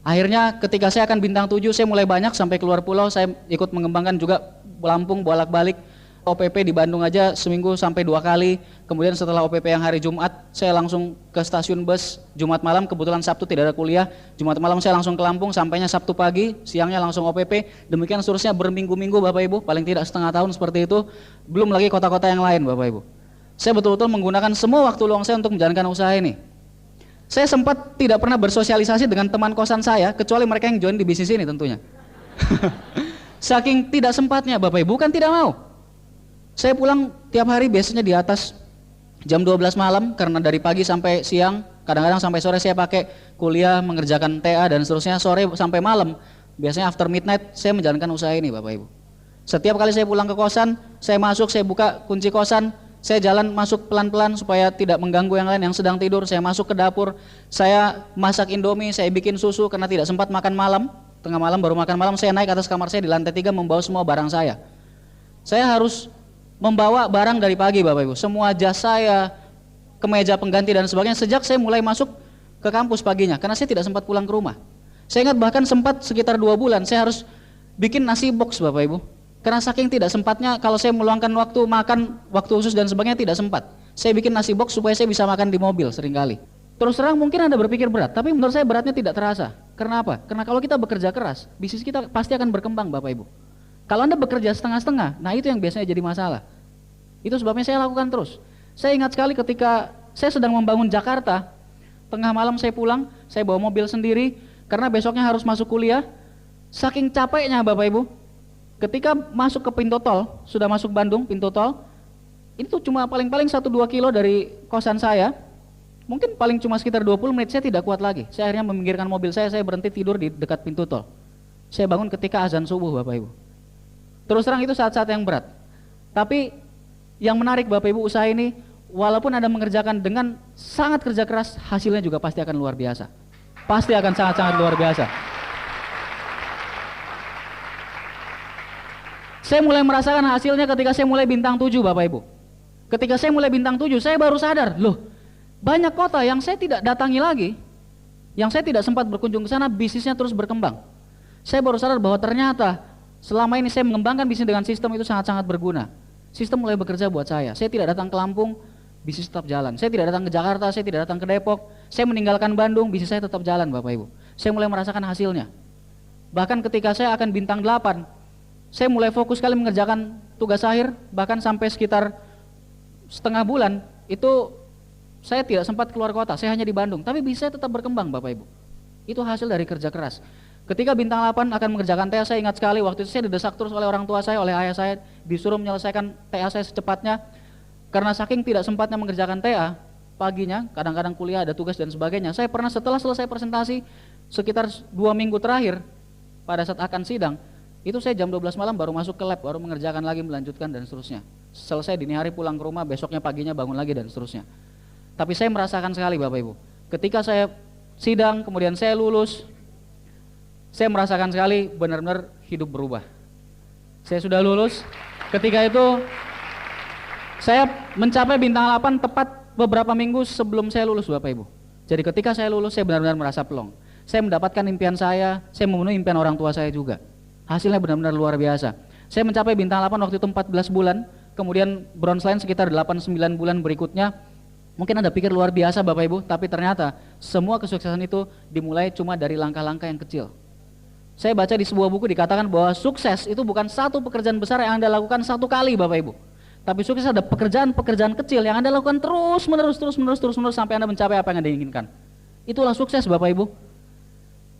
Akhirnya ketika saya akan bintang 7, saya mulai banyak sampai keluar pulau. Saya ikut mengembangkan juga Lampung, bolak-balik. OPP di Bandung aja seminggu sampai 2 kali. Kemudian setelah OPP yang hari Jumat, saya langsung ke stasiun bus Jumat malam. Kebetulan Sabtu tidak ada kuliah. Jumat malam saya langsung ke Lampung, sampainya Sabtu pagi, siangnya langsung OPP. Demikian seterusnya berminggu-minggu Bapak Ibu, paling tidak setengah tahun seperti itu. Belum lagi kota-kota yang lain Bapak Ibu. Saya betul-betul menggunakan semua waktu luang saya untuk menjalankan usaha ini. Saya sempat tidak pernah bersosialisasi dengan teman kosan saya, kecuali mereka yang join di bisnis ini tentunya. Saking tidak sempatnya Bapak Ibu, kan tidak mau. Saya pulang tiap hari biasanya di atas jam 12 malam, karena dari pagi sampai siang, kadang-kadang sampai sore saya pakai kuliah, mengerjakan TA dan seterusnya. Sore sampai malam, biasanya after midnight saya menjalankan usaha ini Bapak Ibu. Setiap kali saya pulang ke kosan, saya masuk, saya buka kunci kosan, saya jalan masuk pelan-pelan supaya tidak mengganggu yang lain yang sedang tidur. Saya masuk ke dapur, saya masak Indomie, saya bikin susu karena tidak sempat makan malam. Tengah malam baru makan malam, saya naik atas kamar saya di lantai 3 membawa semua barang saya. Saya harus membawa barang dari pagi Bapak Ibu, semua jas saya, kemeja pengganti dan sebagainya, sejak saya mulai masuk ke kampus paginya, karena saya tidak sempat pulang ke rumah. Saya ingat bahkan sempat sekitar 2 bulan saya harus bikin nasi box Bapak Ibu, karena saking tidak sempatnya kalau saya meluangkan waktu makan, waktu khusus dan sebagainya tidak sempat. Saya bikin nasi box supaya saya bisa makan di mobil seringkali. Terus terang mungkin Anda berpikir berat, tapi menurut saya beratnya tidak terasa. Karena apa? Karena kalau kita bekerja keras, bisnis kita pasti akan berkembang Bapak Ibu. Kalau Anda bekerja setengah-setengah, nah itu yang biasanya jadi masalah. Itu sebabnya saya lakukan terus. Saya ingat sekali ketika saya sedang membangun Jakarta, tengah malam saya pulang, saya bawa mobil sendiri, karena besoknya harus masuk kuliah. Saking capeknya Bapak Ibu, Ketika masuk ke pintu tol, sudah masuk Bandung, pintu tol, ini tuh cuma paling-paling 1-2 kilo dari kosan saya, mungkin paling cuma sekitar 20 menit, saya tidak kuat lagi. Saya akhirnya meminggirkan mobil saya berhenti tidur di dekat pintu tol. Saya bangun ketika azan subuh, Bapak Ibu. Terus terang itu saat-saat yang berat. Tapi yang menarik Bapak Ibu, usaha ini walaupun Anda mengerjakan dengan sangat kerja keras, hasilnya juga pasti akan luar biasa. Pasti akan sangat-sangat luar biasa. Saya mulai merasakan hasilnya ketika saya mulai bintang 7 Bapak Ibu. Ketika saya mulai bintang 7, saya baru sadar, loh, banyak kota yang saya tidak datangi lagi, yang saya tidak sempat berkunjung ke sana, bisnisnya terus berkembang. Saya baru sadar bahwa ternyata selama ini saya mengembangkan bisnis dengan sistem itu sangat-sangat berguna. Sistem mulai bekerja buat saya. Saya tidak datang ke Lampung, bisnis tetap jalan. Saya tidak datang ke Jakarta, saya tidak datang ke Depok. Saya meninggalkan Bandung, bisnis saya tetap jalan Bapak Ibu. Saya mulai merasakan hasilnya. Bahkan ketika saya akan bintang 8, saya mulai fokus sekali mengerjakan tugas akhir, bahkan sampai sekitar setengah bulan, itu saya tidak sempat keluar kota, saya hanya di Bandung. Tapi bisa tetap berkembang Bapak Ibu. Itu hasil dari kerja keras. Ketika bintang 8 akan mengerjakan TA, saya ingat sekali waktu itu saya didesak terus oleh orang tua saya, oleh ayah saya, disuruh menyelesaikan TA saya secepatnya. Karena saking tidak sempatnya mengerjakan TA, paginya, kadang-kadang kuliah ada tugas dan sebagainya. Saya pernah setelah selesai presentasi, sekitar 2 minggu terakhir, pada saat akan sidang, itu saya jam 12 malam baru masuk ke lab, baru mengerjakan lagi, melanjutkan dan seterusnya. Selesai dini hari pulang ke rumah, besoknya paginya bangun lagi dan seterusnya. Tapi saya merasakan sekali Bapak Ibu, ketika saya sidang, kemudian saya lulus, saya merasakan sekali benar-benar hidup berubah. Saya sudah lulus, ketika itu saya mencapai bintang 8 tepat beberapa minggu sebelum saya lulus Bapak Ibu. Jadi ketika saya lulus, saya benar-benar merasa plong. Saya mendapatkan impian saya memenuhi impian orang tua saya juga. Hasilnya benar-benar luar biasa. Saya mencapai bintang 8 waktu itu 14 bulan, kemudian bronze line sekitar 8-9 bulan berikutnya. Mungkin Anda pikir luar biasa Bapak Ibu, tapi ternyata semua kesuksesan itu dimulai cuma dari langkah-langkah yang kecil. Saya baca di sebuah buku dikatakan bahwa sukses itu bukan satu pekerjaan besar yang Anda lakukan satu kali Bapak Ibu. Tapi sukses ada pekerjaan-pekerjaan kecil yang Anda lakukan terus-menerus sampai Anda mencapai apa yang Anda inginkan. Itulah sukses Bapak Ibu.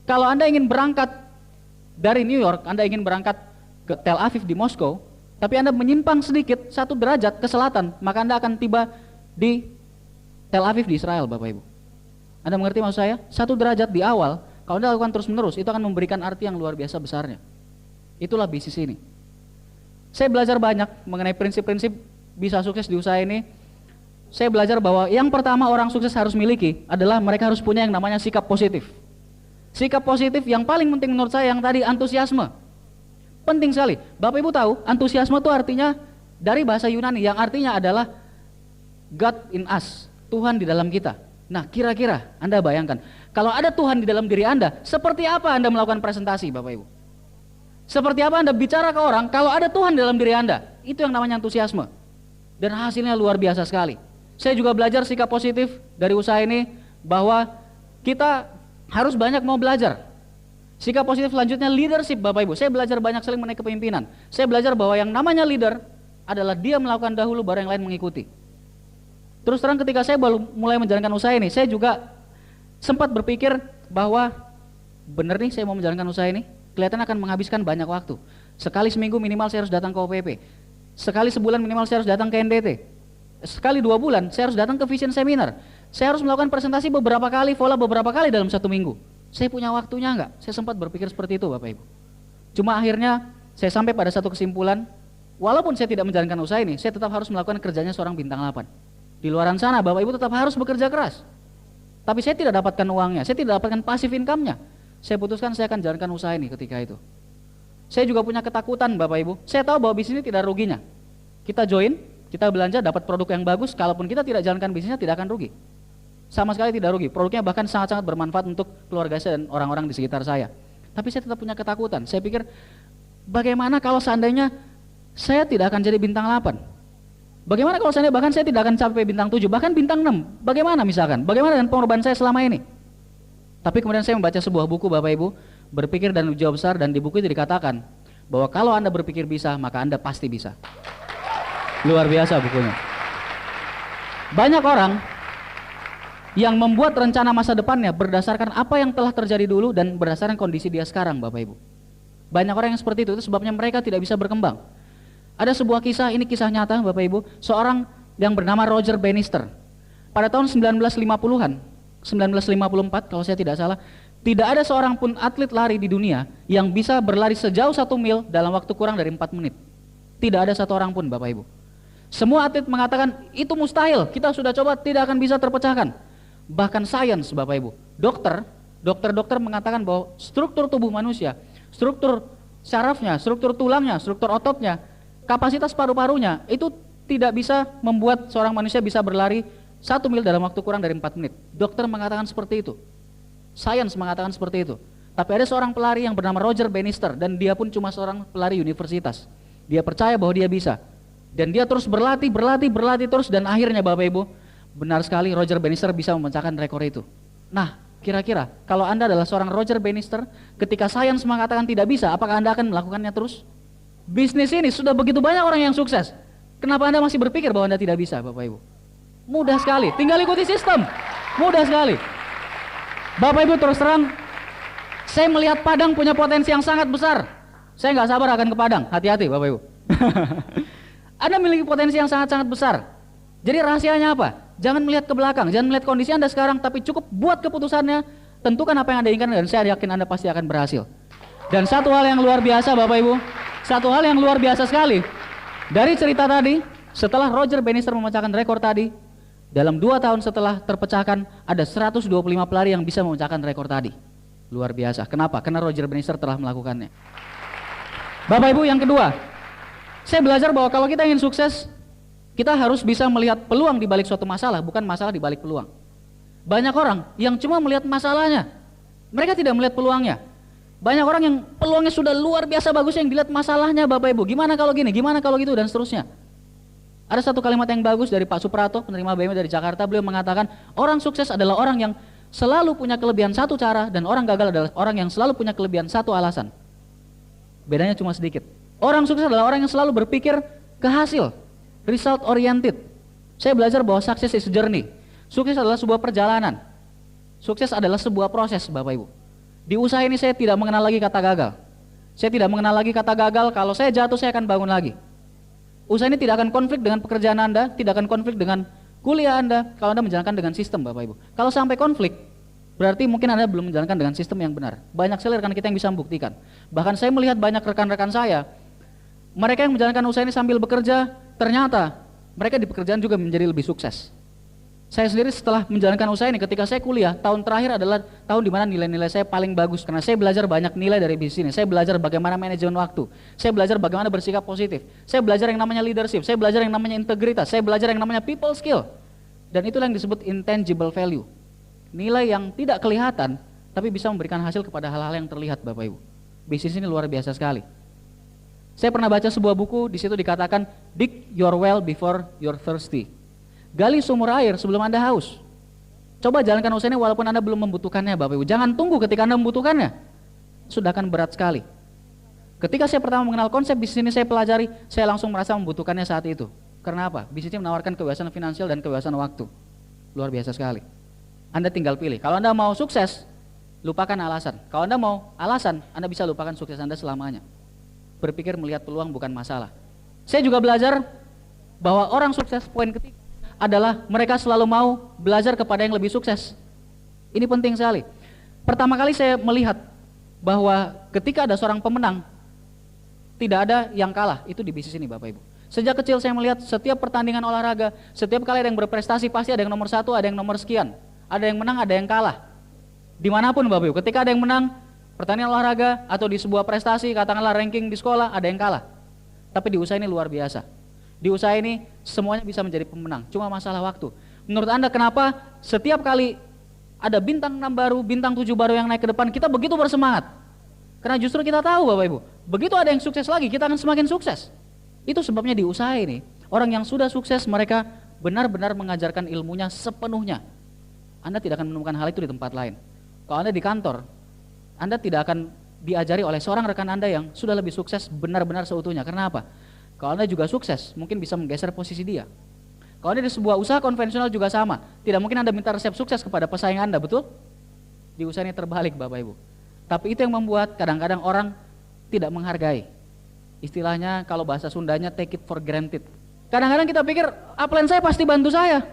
Kalau Anda ingin berangkat dari New York, Anda ingin berangkat ke Tel Aviv di Moskow, tapi Anda menyimpang sedikit 1 derajat ke selatan, maka Anda akan tiba di Tel Aviv di Israel Bapak Ibu. Anda mengerti maksud saya? 1 derajat di awal, kalau Anda lakukan terus menerus, itu akan memberikan arti yang luar biasa besarnya. Itulah bisnis ini. Saya belajar banyak mengenai prinsip-prinsip bisa sukses di usaha ini. Saya belajar bahwa yang pertama orang sukses harus miliki adalah mereka harus punya yang namanya sikap positif. Sikap positif yang paling penting menurut saya yang tadi antusiasme. Penting sekali. Bapak Ibu tahu, antusiasme itu artinya dari bahasa Yunani yang artinya adalah God in us, Tuhan di dalam kita. Nah, kira-kira Anda bayangkan, kalau ada Tuhan di dalam diri Anda, seperti apa Anda melakukan presentasi, Bapak Ibu? Seperti apa Anda bicara ke orang kalau ada Tuhan di dalam diri Anda? Itu yang namanya antusiasme. Dan hasilnya luar biasa sekali. Saya juga belajar sikap positif dari usaha ini bahwa kita harus banyak mau belajar. Sikap positif selanjutnya leadership Bapak Ibu. Saya belajar banyak sekali mengenai kepemimpinan. Saya belajar bahwa yang namanya leader adalah dia melakukan dahulu baru yang lain mengikuti. Terus terang ketika saya baru mulai menjalankan usaha ini, saya juga sempat berpikir bahwa benar nih saya mau menjalankan usaha ini, kelihatan akan menghabiskan banyak waktu. Sekali seminggu minimal saya harus datang ke OPP. Sekali sebulan minimal saya harus datang ke NDT. Sekali 2 bulan saya harus datang ke vision seminar. Saya harus melakukan presentasi beberapa kali, vola beberapa kali dalam 1 minggu. Saya punya waktunya enggak? Saya sempat berpikir seperti itu Bapak Ibu. Cuma akhirnya saya sampai pada satu kesimpulan, walaupun saya tidak menjalankan usaha ini, saya tetap harus melakukan kerjanya seorang bintang 8. Di luaran sana Bapak Ibu tetap harus bekerja keras. Tapi saya tidak dapatkan uangnya, saya tidak dapatkan passive income-nya. Saya putuskan saya akan jalankan usaha ini ketika itu. Saya juga punya ketakutan Bapak Ibu. Saya tahu bahwa bisnis ini tidak ruginya. Kita join, kita belanja dapat produk yang bagus, kalaupun kita tidak jalankan bisnisnya tidak akan rugi. Sama sekali tidak rugi, produknya bahkan sangat-sangat bermanfaat untuk keluarga saya dan orang-orang di sekitar saya. Tapi saya tetap punya ketakutan, saya pikir bagaimana kalau seandainya saya tidak akan jadi bintang 8? Bagaimana kalau seandainya bahkan saya tidak akan sampai bintang 7, bahkan bintang 6? Bagaimana misalkan? Bagaimana dengan pengorbanan saya selama ini? Tapi kemudian saya membaca sebuah buku Bapak Ibu, Berpikir dan Ujian Besar, dan di buku itu dikatakan bahwa kalau Anda berpikir bisa, maka Anda pasti bisa. Luar biasa bukunya. Banyak orang yang membuat rencana masa depannya berdasarkan apa yang telah terjadi dulu dan berdasarkan kondisi dia sekarang Bapak Ibu. Banyak orang yang seperti itu sebabnya mereka tidak bisa berkembang. Ada sebuah kisah, ini kisah nyata Bapak Ibu, seorang yang bernama Roger Bannister. Pada tahun 1950-an, 1954 kalau saya tidak salah, tidak ada seorang pun atlet lari di dunia yang bisa berlari sejauh 1 mil dalam waktu kurang dari 4 menit. Tidak ada satu orang pun Bapak Ibu. Semua atlet mengatakan itu mustahil, kita sudah coba tidak akan bisa terpecahkan. Bahkan sains Bapak Ibu, dokter mengatakan bahwa struktur tubuh manusia, struktur syarafnya, struktur tulangnya, struktur ototnya, kapasitas paru-parunya itu tidak bisa membuat seorang manusia bisa berlari 1 mil dalam waktu kurang dari 4 menit. Dokter mengatakan seperti itu, sains mengatakan seperti itu. Tapi ada seorang pelari yang bernama Roger Bannister, dan dia pun cuma seorang pelari universitas. Dia percaya bahwa dia bisa, dan dia terus berlatih terus, dan akhirnya Bapak Ibu, benar sekali Roger Bannister bisa memecahkan rekor itu. Nah, kira-kira kalau Anda adalah seorang Roger Bannister, ketika sains mengatakan tidak bisa, apakah Anda akan melakukannya terus? Bisnis ini sudah begitu banyak orang yang sukses, kenapa Anda masih berpikir bahwa Anda tidak bisa Bapak Ibu? Mudah sekali, tinggal ikuti sistem, mudah sekali. Bapak Ibu, terus terang, saya melihat Padang punya potensi yang sangat besar. Saya nggak sabar akan ke Padang, hati-hati Bapak Ibu. Anda memiliki potensi yang sangat-sangat besar. Jadi rahasianya apa? Jangan melihat ke belakang, jangan melihat kondisi Anda sekarang, tapi cukup buat keputusannya, tentukan apa yang Anda inginkan, dan saya yakin Anda pasti akan berhasil. Dan satu hal yang luar biasa Bapak Ibu, satu hal yang luar biasa sekali, dari cerita tadi, setelah Roger Bannister memecahkan rekor tadi, dalam 2 tahun setelah terpecahkan, ada 125 pelari yang bisa memecahkan rekor tadi. Luar biasa. Kenapa? Karena Roger Bannister telah melakukannya. Bapak Ibu, yang kedua, saya belajar bahwa kalau kita ingin sukses, kita harus bisa melihat peluang di balik suatu masalah, bukan masalah di balik peluang. Banyak orang yang cuma melihat masalahnya, mereka tidak melihat peluangnya. Banyak orang yang peluangnya sudah luar biasa bagus, yang dilihat masalahnya Bapak Ibu. Gimana kalau gini, gimana kalau gitu, dan seterusnya. Ada satu kalimat yang bagus dari Pak Suprato, penerima BMW dari Jakarta. Beliau mengatakan, orang sukses adalah orang yang selalu punya kelebihan satu cara, dan orang gagal adalah orang yang selalu punya kelebihan satu alasan. Bedanya cuma sedikit. Orang sukses adalah orang yang selalu berpikir ke hasil, result oriented. Saya belajar bahwa sukses is journey. Sukses adalah sebuah perjalanan. Sukses adalah sebuah proses Bapak Ibu. Di usaha ini saya tidak mengenal lagi kata gagal. Saya tidak mengenal lagi kata gagal. Kalau saya jatuh, saya akan bangun lagi. Usaha ini tidak akan konflik dengan pekerjaan Anda, tidak akan konflik dengan kuliah Anda, kalau Anda menjalankan dengan sistem Bapak Ibu. Kalau sampai konflik, berarti mungkin Anda belum menjalankan dengan sistem yang benar. Banyak sekali rekan kita yang bisa membuktikan. Bahkan saya melihat banyak rekan-rekan saya, mereka yang menjalankan usaha ini sambil bekerja, ternyata mereka di pekerjaan juga menjadi lebih sukses. Saya sendiri setelah menjalankan usaha ini, ketika saya kuliah, tahun terakhir adalah tahun di mana nilai-nilai saya paling bagus, karena saya belajar banyak nilai dari bisnis ini. Saya belajar bagaimana manajemen waktu, saya belajar bagaimana bersikap positif, saya belajar yang namanya leadership, saya belajar yang namanya integritas, saya belajar yang namanya people skill. Dan itulah yang disebut intangible value. Nilai yang tidak kelihatan, tapi bisa memberikan hasil kepada hal-hal yang terlihat Bapak Ibu. Bisnis ini luar biasa sekali. Saya pernah baca sebuah buku, di situ dikatakan, dig your well before you're thirsty. Gali sumur air sebelum Anda haus. Coba jalankan usaha ini walaupun Anda belum membutuhkannya Bapak Ibu. Jangan tunggu ketika Anda membutuhkannya. Sudah akan berat sekali. Ketika saya pertama mengenal konsep bisnis ini, saya pelajari, saya langsung merasa membutuhkannya saat itu. Karena apa? Bisnis ini menawarkan kebebasan finansial dan kebebasan waktu. Luar biasa sekali. Anda tinggal pilih. Kalau Anda mau sukses, lupakan alasan. Kalau Anda mau alasan, Anda bisa lupakan sukses Anda selamanya. Berpikir melihat peluang bukan masalah. Saya juga belajar bahwa orang sukses, poin ketiga adalah mereka selalu mau belajar kepada yang lebih sukses. Ini penting sekali. Pertama kali saya melihat bahwa ketika ada seorang pemenang, tidak ada yang kalah, itu di bisnis ini Bapak Ibu. Sejak kecil saya melihat setiap pertandingan olahraga, setiap kali ada yang berprestasi pasti ada yang nomor 1, ada yang nomor sekian. Ada yang menang, ada yang kalah. Dimanapun Bapak Ibu, ketika ada yang menang, pertandingan olahraga atau di sebuah prestasi, katakanlah ranking di sekolah, ada yang kalah. Tapi di usaha ini luar biasa. Di usaha ini semuanya bisa menjadi pemenang, cuma masalah waktu. Menurut Anda kenapa setiap kali ada bintang 6 baru, bintang 7 baru yang naik ke depan, kita begitu bersemangat? Karena justru kita tahu Bapak Ibu, begitu ada yang sukses lagi, kita akan semakin sukses. Itu sebabnya di usaha ini, orang yang sudah sukses mereka benar-benar mengajarkan ilmunya sepenuhnya. Anda tidak akan menemukan hal itu di tempat lain. Kalau Anda di kantor, Anda tidak akan diajari oleh seorang rekan Anda yang sudah lebih sukses benar-benar seutuhnya. Karena apa? Kalau Anda juga sukses, mungkin bisa menggeser posisi dia. Kalau Anda di sebuah usaha konvensional juga sama. Tidak mungkin Anda minta resep sukses kepada pesaing Anda, betul? Di usaha ini terbalik Bapak Ibu. Tapi itu yang membuat kadang-kadang orang tidak menghargai. Istilahnya kalau bahasa Sundanya take it for granted. Kadang-kadang kita pikir upline saya pasti bantu saya.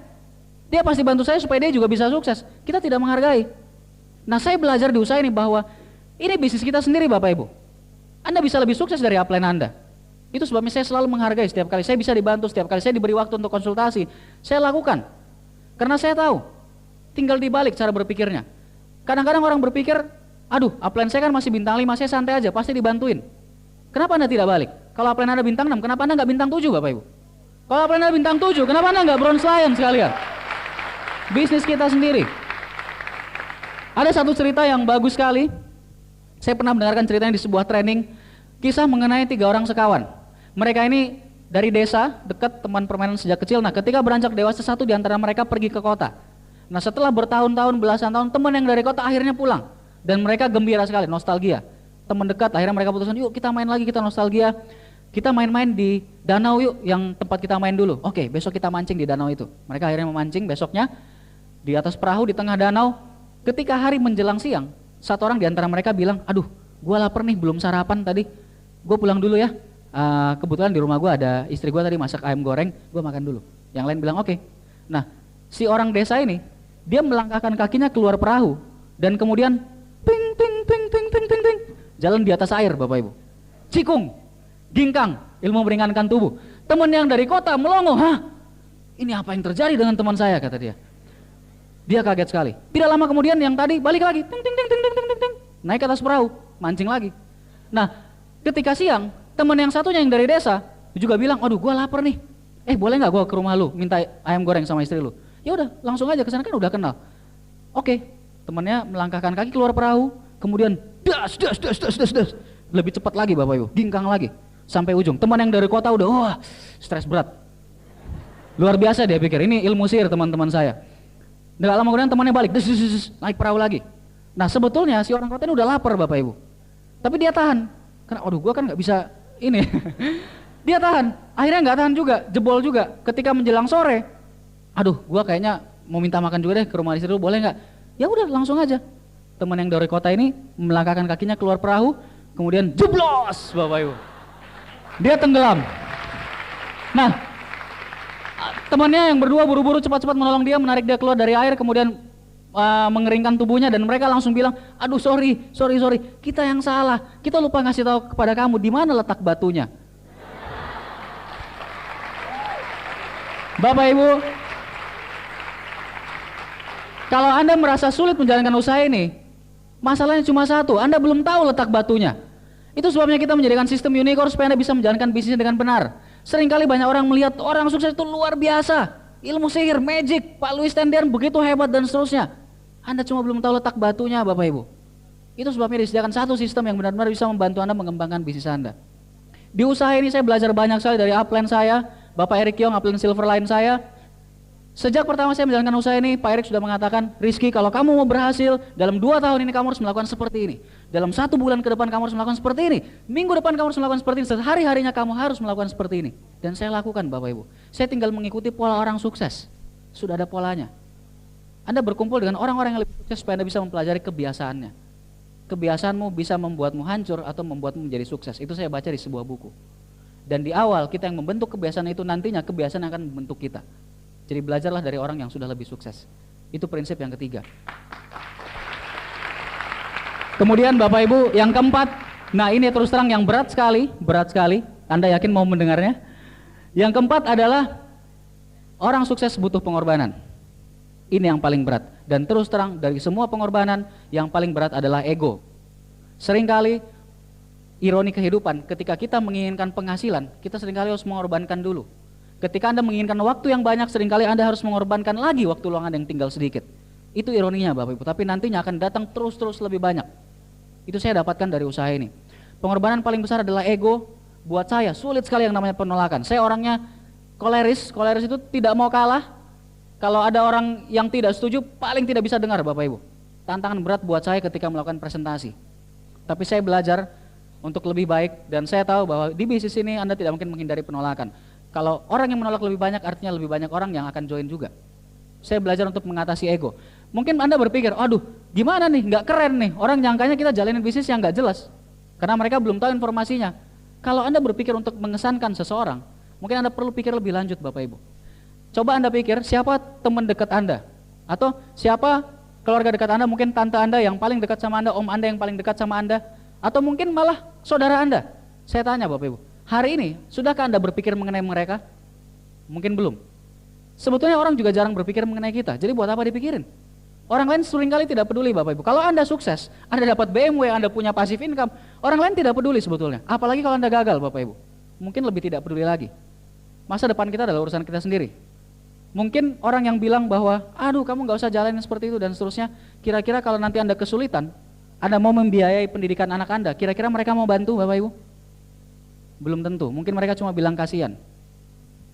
Dia pasti bantu saya supaya dia juga bisa sukses. Kita tidak menghargai. Nah, saya belajar di usaha ini bahwa ini bisnis kita sendiri Bapak Ibu. Anda bisa lebih sukses dari upline Anda. Itu sebabnya saya selalu menghargai setiap kali saya bisa dibantu, setiap kali saya diberi waktu untuk konsultasi. Saya lakukan. Karena saya tahu, tinggal dibalik cara berpikirnya. Kadang-kadang orang berpikir, aduh upline saya kan masih bintang 5, saya santai aja, pasti dibantuin. Kenapa Anda tidak balik? Kalau upline Anda bintang 6, kenapa Anda nggak bintang 7 Bapak Ibu? Kalau upline Anda bintang 7, kenapa Anda nggak bronze lion sekalian? Bisnis kita sendiri. Ada satu cerita yang bagus sekali. Saya pernah mendengarkan ceritanya di sebuah training, kisah mengenai 3 orang sekawan. Mereka ini dari desa, dekat teman permainan sejak kecil. Nah, ketika beranjak dewasa, satu di antara mereka pergi ke kota. Nah, setelah bertahun-tahun, belasan tahun, teman yang dari kota akhirnya pulang. Dan mereka gembira sekali, nostalgia. Teman dekat, akhirnya mereka putuskan, yuk kita main lagi, kita nostalgia. Kita main-main di danau yuk, yang tempat kita main dulu. Oke, besok kita mancing di danau itu. Mereka akhirnya memancing besoknya, di atas perahu, di tengah danau. Ketika hari menjelang siang, satu orang di antara mereka bilang, aduh, gua lapar nih, belum sarapan tadi. Gue pulang dulu ya. Kebetulan di rumah gue ada istri gue tadi masak ayam goreng, gue makan dulu. Yang lain bilang oke. Nah, si orang desa ini dia melangkahkan kakinya keluar perahu dan kemudian ting ting ting ting ting ting ting jalan di atas air Bapak Ibu. Cikung, ginkang, ilmu meringankan tubuh. Teman yang dari kota melongo, hah? Ini apa yang terjadi dengan teman saya, kata dia. Dia kaget sekali. Tidak lama kemudian yang tadi balik lagi, ting ting ting ting ting ting ting, naik ke atas perahu, mancing lagi. Nah, ketika siang, teman yang satunya yang dari desa juga bilang, aduh gua lapar nih. Boleh nggak gua ke rumah lu minta ayam goreng sama istri lu? Ya udah, langsung aja ke sana kan udah kenal. Oke, temannya melangkahkan kaki keluar perahu, kemudian das das das das das das. Lebih cepat lagi Bapak Ibu, ginkang lagi sampai ujung. Teman yang dari kota udah wah, stres berat. Luar biasa dia pikir, ini ilmu sihir teman-teman saya. Nggak lama kemudian temannya balik, des, des, des, naik perahu lagi. Nah, sebetulnya si orang kota ini udah lapar Bapak Ibu. Tapi dia tahan. Karena aduh gua kan nggak bisa ini. Dia tahan. Akhirnya nggak tahan juga, jebol juga. Ketika menjelang sore, aduh gua kayaknya mau minta makan juga deh ke rumah istri dulu, boleh nggak? Ya udah langsung aja. Teman yang dari kota ini melangkahkan kakinya keluar perahu, kemudian jeblos Bapak Ibu. Dia tenggelam. Nah, temannya yang berdua buru-buru cepat-cepat menolong dia, menarik dia keluar dari air, kemudian mengeringkan tubuhnya, dan mereka langsung bilang, aduh sorry, kita yang salah, kita lupa ngasih tahu kepada kamu di mana letak batunya. Bapak Ibu, kalau Anda merasa sulit menjalankan usaha ini, masalahnya cuma satu, Anda belum tahu letak batunya. Itu sebabnya kita menjadikan sistem unicorn supaya Anda bisa menjalankan bisnisnya dengan benar. Seringkali banyak orang melihat orang sukses itu luar biasa, ilmu sihir, magic, Pak Louis Tendian begitu hebat dan seterusnya. Anda cuma belum tahu letak batunya Bapak Ibu. Itu sebabnya disediakan satu sistem yang benar-benar bisa membantu Anda mengembangkan bisnis Anda. Di usaha ini saya belajar banyak sekali dari upline saya, Bapak Eric Yong, upline Silverline saya. Sejak pertama saya menjalankan usaha ini, Pak Eric sudah mengatakan, Rizky kalau kamu mau berhasil, dalam 2 tahun ini kamu harus melakukan seperti ini. Dalam 1 bulan ke depan kamu harus melakukan seperti ini. Minggu depan kamu harus melakukan seperti ini. Sehari-harinya kamu harus melakukan seperti ini. Dan saya lakukan Bapak Ibu. Saya tinggal mengikuti pola orang sukses. Sudah ada polanya. Anda berkumpul dengan orang-orang yang lebih sukses supaya Anda bisa mempelajari kebiasaannya. Kebiasaanmu bisa membuatmu hancur atau membuatmu menjadi sukses. Itu saya baca di sebuah buku. Dan di awal kita yang membentuk kebiasaan itu, nantinya kebiasaan akan membentuk kita. Jadi belajarlah dari orang yang sudah lebih sukses. Itu prinsip yang ketiga. Kemudian Bapak Ibu yang keempat, nah ini terus terang yang berat sekali. Anda yakin mau mendengarnya? Yang keempat adalah orang sukses butuh pengorbanan. Ini yang paling berat. Dan terus terang dari semua pengorbanan yang paling berat adalah ego. Seringkali ironi kehidupan, ketika kita menginginkan penghasilan, kita seringkali harus mengorbankan dulu. Ketika Anda menginginkan waktu yang banyak, seringkali Anda harus mengorbankan lagi waktu luang Anda yang tinggal sedikit. Itu ironinya Bapak Ibu, tapi nantinya akan datang terus-terus lebih banyak. Itu saya dapatkan dari usaha ini. Pengorbanan paling besar adalah ego. Buat saya sulit sekali yang namanya penolakan. Saya orangnya koleris itu tidak mau kalah. Kalau ada orang yang tidak setuju, paling tidak bisa dengar Bapak Ibu. Tantangan berat buat saya ketika melakukan presentasi. Tapi saya belajar untuk lebih baik, dan saya tahu bahwa di bisnis ini Anda tidak mungkin menghindari penolakan. Kalau orang yang menolak lebih banyak, artinya lebih banyak orang yang akan join juga. Saya belajar untuk mengatasi ego. Mungkin Anda berpikir, aduh gimana nih, nggak keren nih, orang nyangkanya kita jalanin bisnis yang nggak jelas. Karena mereka belum tahu informasinya. Kalau Anda berpikir untuk mengesankan seseorang, mungkin Anda perlu pikir lebih lanjut Bapak Ibu. Coba Anda pikir siapa teman dekat Anda, atau siapa keluarga dekat Anda, mungkin tante Anda yang paling dekat sama Anda, om Anda yang paling dekat sama Anda, atau mungkin malah saudara Anda. Saya tanya Bapak Ibu, hari ini sudahkah Anda berpikir mengenai mereka? Mungkin belum. Sebetulnya orang juga jarang berpikir mengenai kita, jadi buat apa dipikirin? Orang lain seringkali tidak peduli Bapak Ibu. Kalau Anda sukses, Anda dapat BMW, Anda punya passive income, orang lain tidak peduli sebetulnya. Apalagi kalau Anda gagal Bapak Ibu, mungkin lebih tidak peduli lagi. Masa depan kita adalah urusan kita sendiri. Mungkin orang yang bilang bahwa, aduh kamu gak usah jalanin seperti itu dan seterusnya, kira-kira kalau nanti Anda kesulitan, Anda mau membiayai pendidikan anak Anda, kira-kira mereka mau bantu Bapak Ibu? Belum tentu, mungkin mereka cuma bilang kasihan.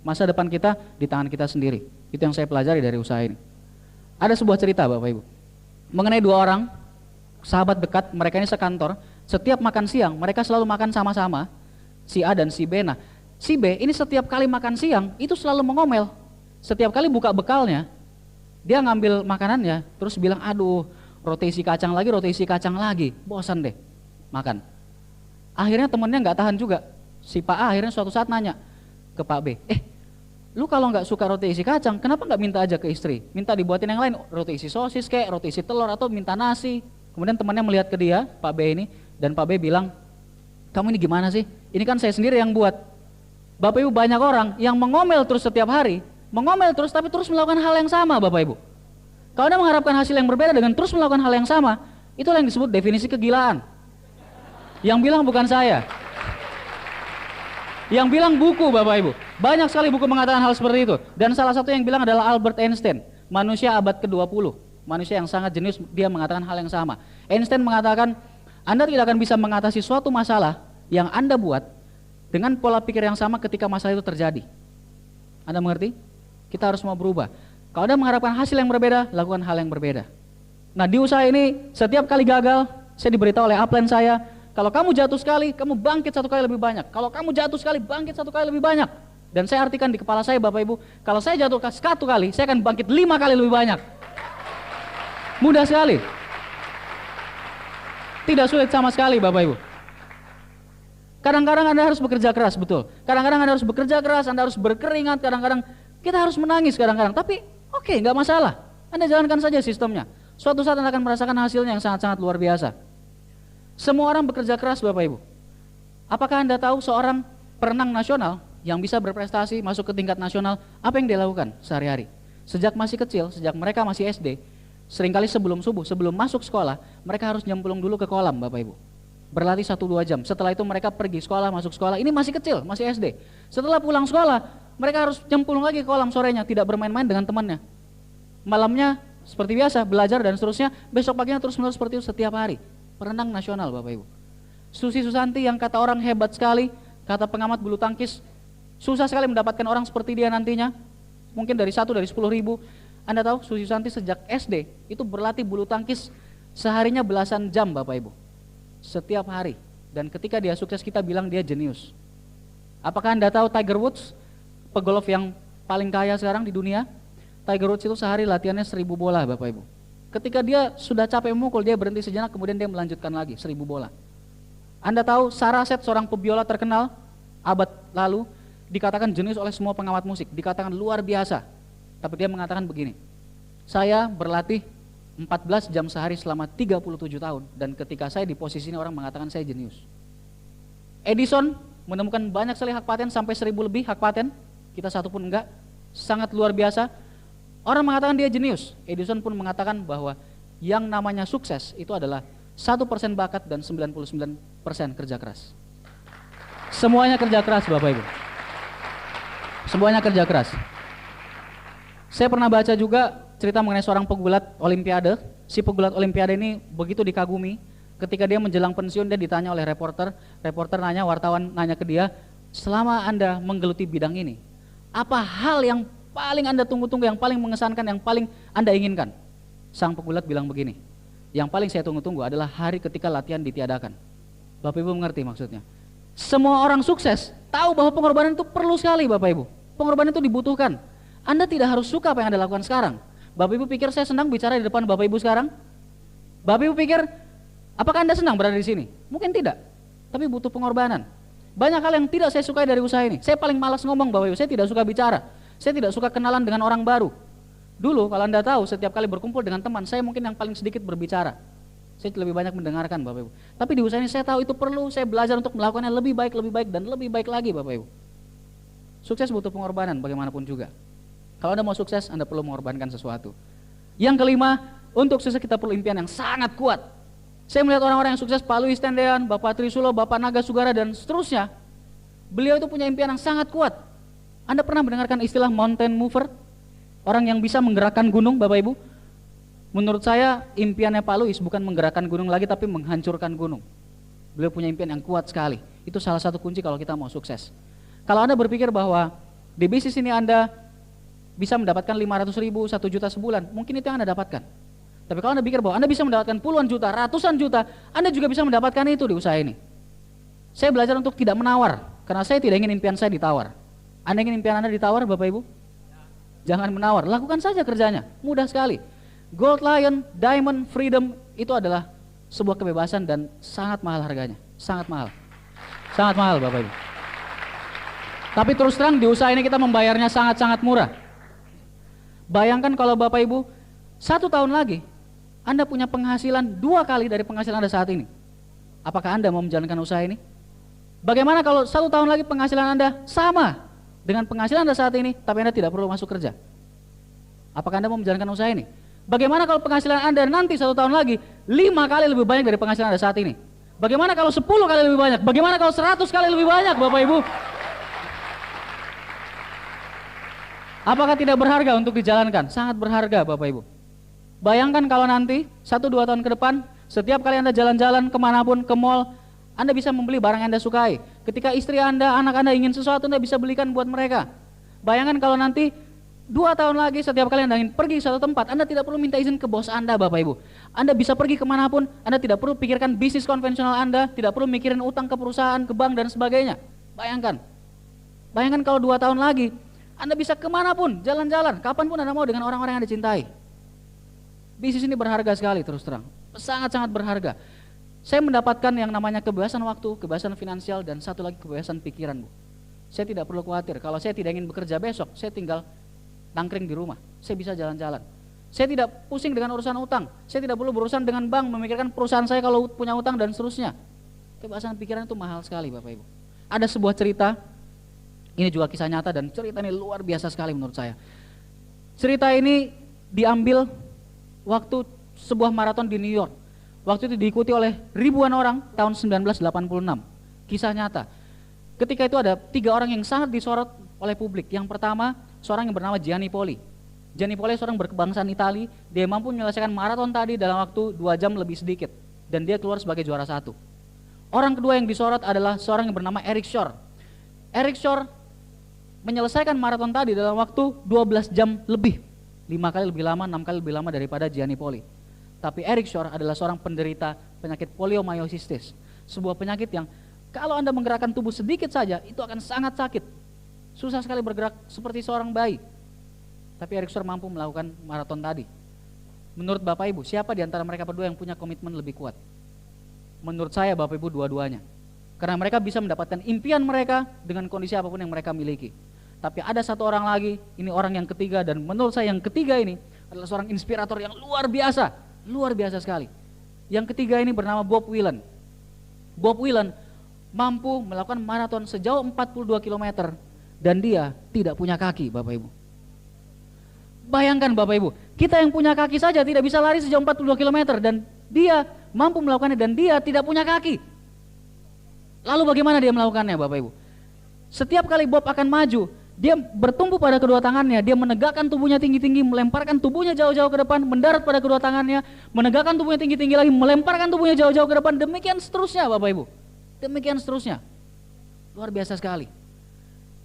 Masa depan kita di tangan kita sendiri. Itu yang saya pelajari dari usaha ini. Ada sebuah cerita Bapak Ibu, mengenai dua orang, sahabat dekat, mereka ini sekantor, setiap makan siang, mereka selalu makan sama-sama, si A dan si B. Nah, si B ini setiap kali makan siang, itu selalu mengomel. Setiap kali buka bekalnya, dia ngambil makanannya, terus bilang, aduh, roti isi kacang lagi, bosan deh makan. Akhirnya temennya nggak tahan juga, si Pak A akhirnya suatu saat nanya ke Pak B, lu kalau nggak suka roti isi kacang, kenapa nggak minta aja ke istri, minta dibuatin yang lain, roti isi sosis kayak, roti isi telur, atau minta nasi. Kemudian temannya melihat ke dia, Pak B ini, dan Pak B bilang, kamu ini gimana sih, ini kan saya sendiri yang buat. Bapak Ibu, banyak orang yang mengomel terus setiap hari, mengomel terus tapi terus melakukan hal yang sama Bapak Ibu. Kalau Anda mengharapkan hasil yang berbeda dengan terus melakukan hal yang sama, itulah yang disebut definisi kegilaan. Yang bilang bukan saya, yang bilang buku Bapak Ibu. Banyak sekali buku mengatakan hal seperti itu. Dan salah satu yang bilang adalah Albert Einstein, manusia abad ke-20, manusia yang sangat jenius, dia mengatakan hal yang sama. Einstein mengatakan, Anda tidak akan bisa mengatasi suatu masalah yang Anda buat dengan pola pikir yang sama ketika masalah itu terjadi. Anda mengerti? Kita harus mau berubah. Kalau Anda mengharapkan hasil yang berbeda, lakukan hal yang berbeda. Nah, di usaha ini setiap kali gagal, saya diberitahu oleh upline saya, kalau kamu jatuh sekali, kamu bangkit satu kali lebih banyak. Kalau kamu jatuh sekali, bangkit satu kali lebih banyak. Dan saya artikan di kepala saya Bapak Ibu, kalau saya jatuh satu kali, saya akan bangkit 5 kali lebih banyak. Mudah sekali. Tidak sulit sama sekali Bapak Ibu. Kadang-kadang Anda harus bekerja keras, betul. Kadang-kadang Anda harus bekerja keras, Anda harus berkeringat, kadang-kadang kita harus menangis kadang-kadang. Tapi oke, nggak masalah. Anda jalankan saja sistemnya. Suatu saat Anda akan merasakan hasilnya yang sangat-sangat luar biasa. Semua orang bekerja keras Bapak Ibu. Apakah Anda tahu seorang perenang nasional yang bisa berprestasi masuk ke tingkat nasional, apa yang dia lakukan sehari-hari? Sejak masih kecil, sejak mereka masih SD, seringkali sebelum subuh, sebelum masuk sekolah, mereka harus nyemplung dulu ke kolam Bapak Ibu. Berlatih 1-2 jam, setelah itu mereka pergi sekolah, masuk sekolah, ini masih kecil, masih SD. Setelah pulang sekolah, mereka harus nyemplung lagi ke kolam sorenya, tidak bermain-main dengan temannya. Malamnya seperti biasa, belajar dan seterusnya, besok paginya terus-menerus seperti itu setiap hari. Perenang nasional Bapak Ibu. Susi Susanti yang kata orang hebat sekali, kata pengamat bulu tangkis, susah sekali mendapatkan orang seperti dia nantinya. Mungkin dari 10 ribu. Anda tahu Susi Susanti sejak SD itu berlatih bulu tangkis seharinya belasan jam Bapak Ibu. Setiap hari. Dan ketika dia sukses kita bilang dia jenius. Apakah Anda tahu Tiger Woods, pegolf yang paling kaya sekarang di dunia? Tiger Woods itu sehari latihannya 1000 bola Bapak Ibu. Ketika dia sudah capek memukul, dia berhenti sejenak, kemudian dia melanjutkan lagi 1000 bola. Anda tahu Saraset, seorang pebiola terkenal abad lalu, dikatakan jenius oleh semua pengamat musik, dikatakan luar biasa. Tapi dia mengatakan begini, saya berlatih 14 jam sehari selama 37 tahun, dan ketika saya di posisi ini orang mengatakan saya jenius. Edison menemukan banyak sekali hak paten, sampai 1000 lebih hak paten, kita satu pun enggak, sangat luar biasa. Orang mengatakan dia jenius. Edison pun mengatakan bahwa yang namanya sukses itu adalah 1% bakat dan 99% kerja keras. Semuanya kerja keras Bapak Ibu. Semuanya kerja keras. Saya pernah baca juga cerita mengenai seorang pegulat olimpiade. Si pegulat olimpiade ini begitu dikagumi, ketika dia menjelang pensiun dia ditanya oleh reporter nanya, wartawan nanya ke dia, selama Anda menggeluti bidang ini, apa hal yang paling Anda tunggu-tunggu, yang paling mengesankan, yang paling Anda inginkan? Sang pegulat bilang begini, yang paling saya tunggu-tunggu adalah hari ketika latihan ditiadakan. Bapak Ibu mengerti maksudnya? Semua orang sukses tahu bahwa pengorbanan itu perlu sekali Bapak Ibu. Pengorbanan itu dibutuhkan. Anda tidak harus suka apa yang Anda lakukan sekarang. Bapak Ibu pikir saya senang bicara di depan Bapak Ibu sekarang? Bapak Ibu pikir, apakah Anda senang berada di sini? Mungkin tidak. tapi butuh pengorbanan. Banyak hal yang tidak saya sukai dari usaha ini. Saya paling malas ngomong Bapak Ibu, saya tidak suka bicara. Saya tidak suka kenalan dengan orang baru. Dulu kalau Anda tahu, setiap kali berkumpul dengan teman, saya mungkin yang paling sedikit berbicara. Saya lebih banyak mendengarkan Bapak Ibu. Tapi di usaha ini saya tahu itu perlu, saya belajar untuk melakukannya lebih baik, dan lebih baik lagi Bapak Ibu. Sukses butuh pengorbanan bagaimanapun juga. Kalau Anda mau sukses, Anda perlu mengorbankan sesuatu. Yang kelima, untuk sukses kita perlu impian yang sangat kuat. Saya melihat orang-orang yang sukses, Pak Louis Tendean, Bapak Trisulo, Bapak Naga Sugara, dan seterusnya. Beliau itu punya impian yang sangat kuat. Anda pernah mendengarkan istilah mountain mover? Orang yang bisa menggerakkan gunung, Bapak Ibu? Menurut saya, impiannya Pak Louis bukan menggerakkan gunung lagi, tapi menghancurkan gunung. Beliau punya impian yang kuat sekali. Itu salah satu kunci kalau kita mau sukses. Kalau Anda berpikir bahwa di bisnis ini Anda bisa mendapatkan 500.000, 1 juta sebulan, mungkin itu yang Anda dapatkan. Tapi kalau Anda pikir bahwa Anda bisa mendapatkan puluhan juta, ratusan juta, Anda juga bisa mendapatkan itu di usaha ini. Saya belajar untuk tidak menawar, karena saya tidak ingin impian saya ditawar. Anda ingin impian Anda ditawar, Bapak Ibu? Jangan menawar, lakukan saja kerjanya, mudah sekali. Gold Lion, Diamond, Freedom, itu adalah sebuah kebebasan dan sangat mahal harganya, sangat mahal. Sangat mahal, Bapak Ibu. Tapi terus terang di usaha ini kita membayarnya sangat-sangat murah. Bayangkan kalau Bapak Ibu, 1 tahun lagi, Anda punya penghasilan 2 kali dari penghasilan Anda saat ini. Apakah Anda mau menjalankan usaha ini? Bagaimana kalau 1 tahun lagi penghasilan Anda sama dengan penghasilan Anda saat ini, tapi Anda tidak perlu masuk kerja? Apakah Anda mau menjalankan usaha ini? Bagaimana kalau penghasilan Anda nanti 1 tahun lagi 5 kali lebih banyak dari penghasilan Anda saat ini? Bagaimana kalau 10 kali lebih banyak? Bagaimana kalau 100 kali lebih banyak, Bapak Ibu? Apakah tidak berharga untuk dijalankan? Sangat berharga, Bapak Ibu. Bayangkan kalau nanti 1-2 tahun ke depan, setiap kali Anda jalan-jalan kemanapun, ke mall, Anda bisa membeli barang yang Anda sukai. Ketika istri Anda, anak Anda ingin sesuatu, Anda bisa belikan buat mereka. Bayangkan kalau nanti 2 tahun lagi, setiap kali Anda ingin pergi ke suatu tempat, Anda tidak perlu minta izin ke bos Anda, Bapak Ibu. Anda bisa pergi kemanapun, Anda tidak perlu pikirkan bisnis konvensional Anda, tidak perlu mikirin utang ke perusahaan, ke bank, dan sebagainya. Bayangkan. Bayangkan kalau 2 tahun lagi, Anda bisa kemanapun, jalan-jalan, kapanpun Anda mau dengan orang-orang yang Anda cintai. Bisnis ini berharga sekali, terus terang, sangat-sangat berharga. Saya mendapatkan yang namanya kebebasan waktu, kebebasan finansial, dan satu lagi kebebasan pikiran, Bu. Saya tidak perlu khawatir, kalau saya tidak ingin bekerja besok, saya tinggal nangkring di rumah, saya bisa jalan-jalan. Saya tidak pusing dengan urusan utang, saya tidak perlu berurusan dengan bank, memikirkan perusahaan saya kalau punya utang dan seterusnya. Kebebasan pikiran itu mahal sekali, Bapak Ibu. Ada sebuah cerita, ini juga kisah nyata, dan cerita ini luar biasa sekali menurut saya. Cerita ini diambil waktu sebuah maraton di New York. Waktu itu diikuti oleh ribuan orang tahun 1986. Kisah nyata. Ketika itu ada 3 orang yang sangat disorot oleh publik. Yang pertama, seorang yang bernama Gianni Poli. Gianni Poli seorang berkebangsaan Itali. Dia mampu menyelesaikan maraton tadi dalam waktu 2 jam lebih sedikit. Dan dia keluar sebagai juara 1. Orang kedua yang disorot adalah seorang yang bernama Eric Shore. Eric Shore menyelesaikan maraton tadi dalam waktu 12 jam lebih. 5 kali lebih lama, 6 kali lebih lama daripada Gianni Poli. Tapi Eric Shore adalah seorang penderita penyakit poliomyositis. Sebuah penyakit yang kalau Anda menggerakkan tubuh sedikit saja, itu akan sangat sakit. Susah sekali bergerak seperti seorang bayi. Tapi Eric Shore mampu melakukan maraton tadi. Menurut Bapak Ibu, siapa di antara mereka berdua yang punya komitmen lebih kuat? Menurut saya Bapak Ibu dua-duanya. Karena mereka bisa mendapatkan impian mereka dengan kondisi apapun yang mereka miliki. Tapi ada satu orang lagi, ini orang yang ketiga, dan menurut saya yang ketiga ini adalah seorang inspirator yang luar biasa sekali. Yang ketiga ini bernama Bob Whelan. Bob Whelan mampu melakukan maraton sejauh 42 km dan dia tidak punya kaki, Bapak Ibu. Bayangkan Bapak Ibu, kita yang punya kaki saja tidak bisa lari sejauh 42 km dan dia mampu melakukannya dan dia tidak punya kaki. Lalu bagaimana dia melakukannya, Bapak Ibu? Setiap kali Bob akan maju, dia bertumpu pada kedua tangannya, dia menegakkan tubuhnya tinggi-tinggi, melemparkan tubuhnya jauh-jauh ke depan, mendarat pada kedua tangannya, menegakkan tubuhnya tinggi-tinggi lagi, melemparkan tubuhnya jauh-jauh ke depan, demikian seterusnya Bapak Ibu. Demikian seterusnya. Luar biasa sekali.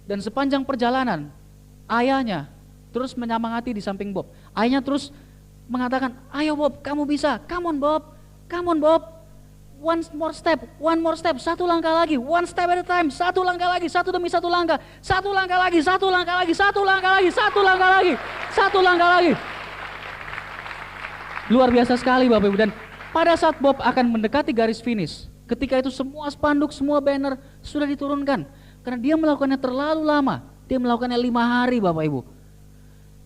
Dan sepanjang perjalanan, ayahnya terus menyemangati di samping Bob. Ayahnya terus mengatakan, ayo Bob, kamu bisa, come on Bob. One more step, 1 langkah lagi, one step at a time, 1 langkah lagi, 1 demi 1 langkah, 1 langkah lagi, 1 langkah lagi, 1 langkah lagi, 1 langkah lagi, 1 langkah lagi. Luar biasa sekali Bapak Ibu. Dan pada saat Bob akan mendekati garis finish, Ketika itu semua spanduk, semua banner sudah diturunkan. Karena dia melakukannya terlalu lama. Dia melakukannya 5 hari Bapak Ibu.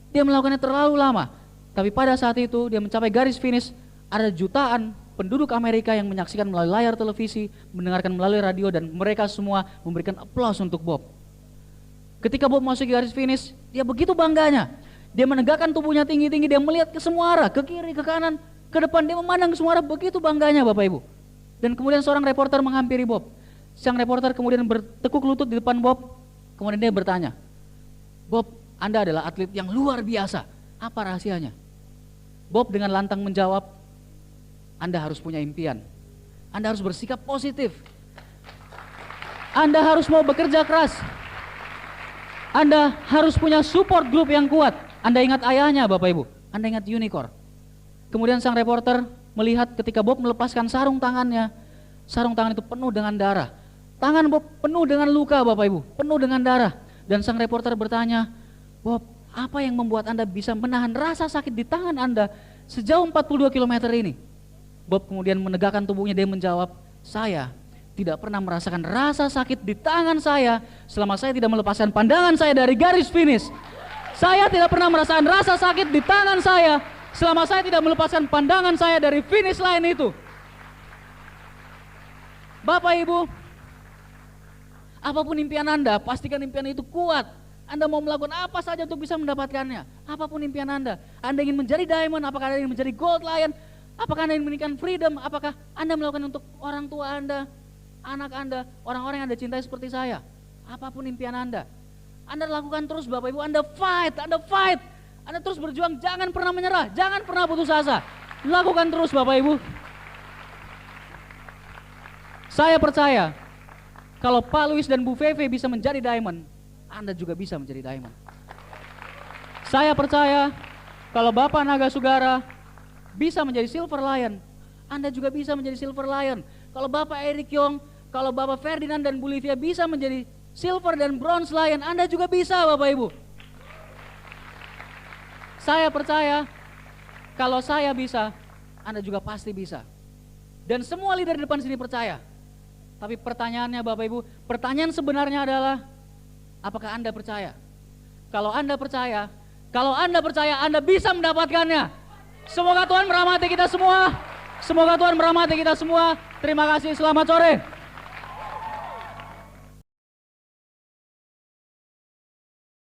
Dia melakukannya terlalu lama. Tapi pada saat itu dia mencapai garis finish, ada jutaan penduduk Amerika yang menyaksikan melalui layar televisi, mendengarkan melalui radio, dan mereka semua memberikan aplaus untuk Bob. Ketika Bob masuk garis finish, dia begitu bangganya. Dia menegakkan tubuhnya tinggi-tinggi, dia melihat ke semua arah, ke kiri, ke kanan, ke depan, dia memandang ke semua arah, begitu bangganya Bapak Ibu. Dan kemudian seorang reporter menghampiri Bob. Sang reporter kemudian bertekuk lutut di depan Bob, kemudian dia bertanya, "Bob, Anda adalah atlet yang luar biasa, apa rahasianya?" Bob dengan lantang menjawab, "Anda harus punya impian, Anda harus bersikap positif, Anda harus mau bekerja keras, Anda harus punya support group yang kuat." Anda ingat ayahnya Bapak Ibu, Anda ingat unicorn. Kemudian sang reporter melihat ketika Bob melepaskan sarung tangannya, sarung tangan itu penuh dengan darah. Tangan Bob penuh dengan luka Bapak Ibu, penuh dengan darah. Dan sang reporter bertanya, "Bob, apa yang membuat Anda bisa menahan rasa sakit di tangan Anda sejauh 42 km ini?" Bob kemudian menegakkan tubuhnya, dia menjawab, "Saya tidak pernah merasakan rasa sakit di tangan saya selama saya tidak melepaskan pandangan saya dari garis finish. Saya tidak pernah merasakan rasa sakit di tangan saya selama saya tidak melepaskan pandangan saya dari finish line itu." Bapak Ibu, apapun impian Anda, pastikan impian itu kuat. Anda mau melakukan apa saja untuk bisa mendapatkannya. Apapun impian Anda ingin menjadi diamond, apakah Anda ingin menjadi gold lion, apakah Anda ingin menginginkan freedom, apakah Anda melakukan untuk orang tua Anda, anak Anda, orang-orang yang Anda cintai seperti saya. Apapun impian Anda lakukan terus Bapak Ibu. Anda fight. Anda terus berjuang, jangan pernah menyerah, jangan pernah putus asa. Lakukan terus Bapak Ibu. Saya percaya kalau Pak Luis dan Bu Feve bisa menjadi diamond, Anda juga bisa menjadi diamond. Saya percaya kalau Bapak Naga Sugara bisa menjadi silver lion, Anda juga bisa menjadi silver lion. Kalau Bapak Eric Yong, kalau Bapak Ferdinand dan Bu Livia bisa menjadi silver dan bronze lion, Anda juga bisa Bapak Ibu. Saya percaya kalau saya bisa, Anda juga pasti bisa. Dan semua leader di depan sini percaya. Tapi pertanyaannya Bapak Ibu, pertanyaan sebenarnya adalah, apakah Anda percaya? Kalau Anda percaya, Anda bisa mendapatkannya. Semoga Tuhan merahmati kita semua. Terima kasih, selamat sore.